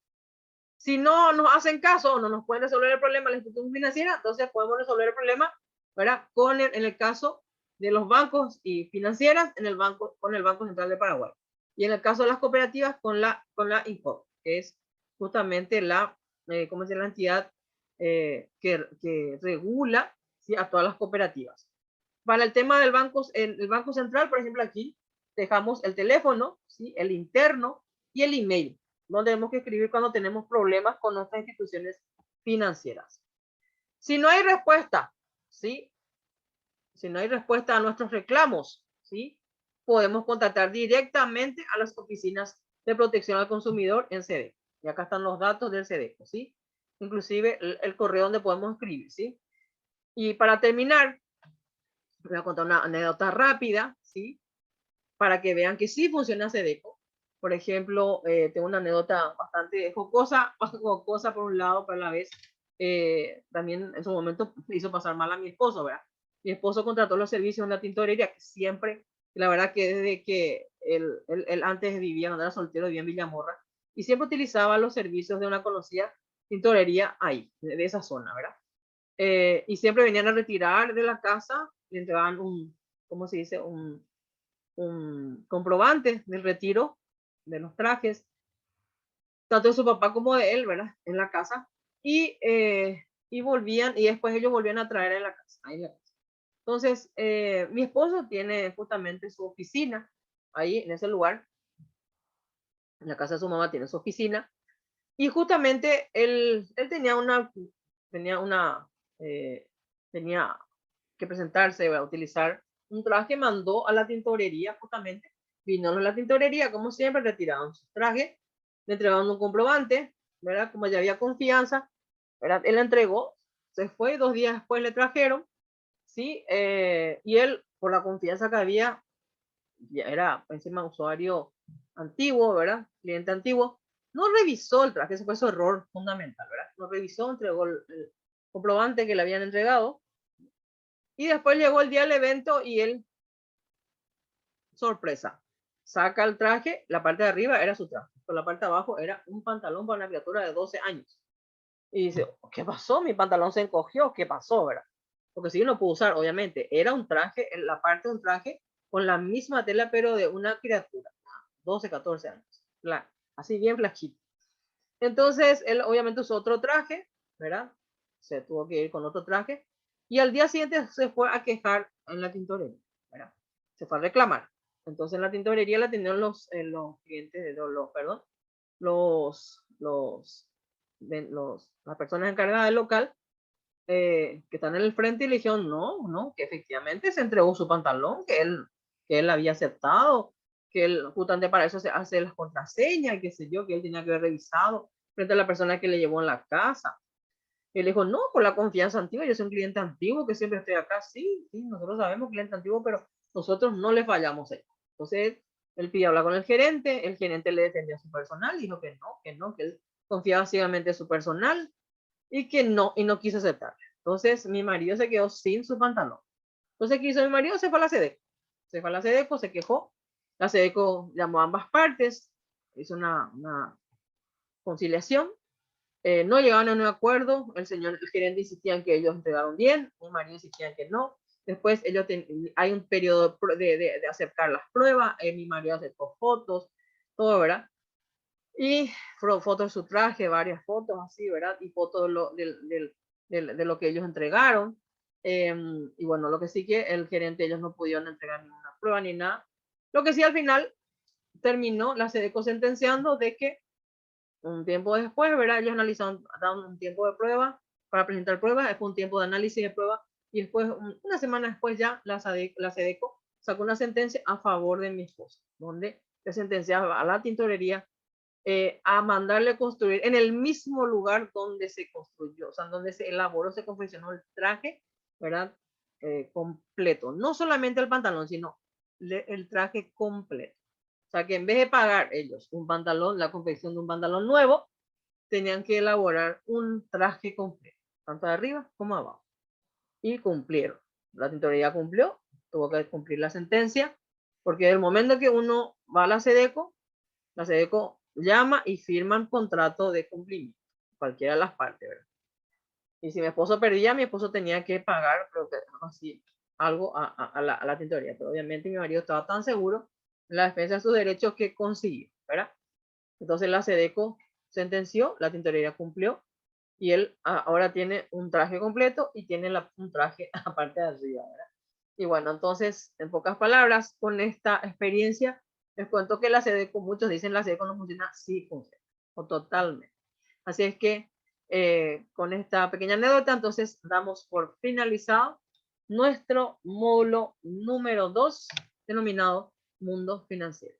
Si no nos hacen caso o no nos pueden resolver el problema la institución financiera, entonces podemos resolver el problema, ¿verdad?, en el caso de los bancos y financieras, con el Banco Central de Paraguay. Y en el caso de las cooperativas, con la INCOP, que es justamente la entidad que regula, ¿sí?, a todas las cooperativas. Para el tema del el Banco Central, por ejemplo, aquí dejamos el teléfono, ¿sí?, el interno y el email, donde tenemos que escribir cuando tenemos problemas con nuestras instituciones financieras. Si no hay respuesta, ¿sí?, si no hay respuesta a nuestros reclamos, ¿sí?, podemos contactar directamente a las oficinas de protección al consumidor en SEDECO. Y acá están los datos del SEDECO, ¿sí? Inclusive el correo donde podemos escribir, ¿sí? Y para terminar, voy a contar una anécdota rápida, ¿sí?, para que vean que sí funciona SEDECO. Por ejemplo, tengo una anécdota bastante jocosa por un lado, pero a la vez también en su momento me hizo pasar mal a mi esposo, ¿verdad? mi esposo contrató los servicios de una tintorería que siempre, la verdad que desde que él antes vivía, cuando era soltero, vivía en Villamorra, y siempre utilizaba los servicios de una conocida tintorería ahí, de esa zona, ¿verdad? Y siempre venían a retirar de la casa, le entregaban un, ¿cómo se dice? Un comprobante del retiro de los trajes, tanto de su papá como de él, ¿verdad? En la casa. Y volvían, y después ellos volvían a traer en la casa. Ahí en la casa. Entonces, mi esposo tiene justamente su oficina ahí en ese lugar. En la casa de su mamá tiene su oficina. Y justamente él tenía una, eh, tenía que presentarse, a utilizar un traje, mandó a la tintorería justamente, vino a la tintorería, como siempre, retiraron su traje, le entregaron un comprobante, ¿verdad? Como ya había confianza, ¿verdad? Él la entregó, se fue, 2 días después le trajeron, ¿sí? Y él, por la confianza que había, ya era encima usuario antiguo, ¿verdad? Cliente antiguo, no revisó el traje, ese fue su error fundamental, ¿verdad? No revisó, entregó el comprobante que le habían entregado, y después llegó el día del evento y él, sorpresa, saca el traje, la parte de arriba era su traje, pero la parte de abajo era un pantalón para una criatura de 12 años. Y dice, ¿qué pasó? Mi pantalón se encogió, ¿qué pasó, verdad? Porque si yo no puedo usar, obviamente, era un traje, la parte de un traje con la misma tela, pero de una criatura, 12, 14 años, así bien flaquito. Entonces, él obviamente usó otro traje, ¿verdad? Se tuvo que ir con otro traje. Y al día siguiente se fue a quejar en la tintorería, ¿verdad? Se fue a reclamar. Entonces, en la tintorería la tenían los clientes, perdón, las personas encargadas del local, que están en el frente, y le dijeron, no, que efectivamente se entregó su pantalón, que él había aceptado, que él justamente para eso se hace las contraseñas, y qué sé yo, que él tenía que haber revisado frente a la persona que le llevó en la casa. Y él dijo, no, por la confianza antigua, yo soy un cliente antiguo que siempre estoy acá, sí, nosotros sabemos cliente antiguo, pero nosotros no le fallamos ahí. Entonces, él pidió hablar con el gerente le defendió a su personal, dijo que él confiaba ciegamente en su personal, y no quiso aceptar. Entonces, mi marido se quedó sin su pantalón. Entonces, ¿qué hizo mi marido? Se fue a la SEDECO. Se fue a la SEDECO, se quejó. La SEDECO llamó a ambas partes, hizo una conciliación. No llegaron a un acuerdo. El gerente insistía en que ellos entregaron bien. Mi marido insistía en que no. Después hay un periodo de aceptar las pruebas. Mi marido aceptó fotos, todo, ¿verdad? Y fotos de su traje, varias fotos así, ¿verdad? Y fotos de lo que ellos entregaron. Y bueno, lo que sí que el gerente, ellos no pudieron entregar ninguna prueba ni nada. Lo que sí al final terminó la SEDECO sentenciando de que un tiempo después, ¿verdad? Ellos analizaron, daban un tiempo de prueba para presentar pruebas, después un tiempo de análisis de pruebas, y después, una semana después ya, la SEDECO sacó una sentencia a favor de mi esposo, donde se sentenciaba a la tintorería a mandarle construir en el mismo lugar donde se construyó, o sea, donde se elaboró, se confeccionó el traje, ¿verdad? Completo. No solamente el pantalón, sino el traje completo. O sea, que en vez de pagar ellos un pantalón, la confección de un pantalón nuevo, tenían que elaborar un traje completo, tanto de arriba como abajo. Y cumplieron. La tintorería cumplió, tuvo que cumplir la sentencia, porque del momento que uno va a la SEDECO llama y firman contrato de cumplimiento, cualquiera de las partes, ¿verdad? Y si mi esposo perdía, mi esposo tenía que pagar, creo que así, algo a la tintorería. Pero obviamente mi marido estaba tan seguro en la defensa de sus derechos que consiguió, ¿verdad? Entonces la SEDECO sentenció, la tintorería cumplió, y él ahora tiene un traje completo y tiene un traje aparte de arriba, ¿verdad? Y bueno, entonces, en pocas palabras, con esta experiencia, les cuento que la SEDECO, muchos dicen la SEDECO no funciona, sí funciona, o totalmente. Así es que con esta pequeña anécdota, entonces damos por finalizado nuestro módulo número 2, denominado Mundo Financiero.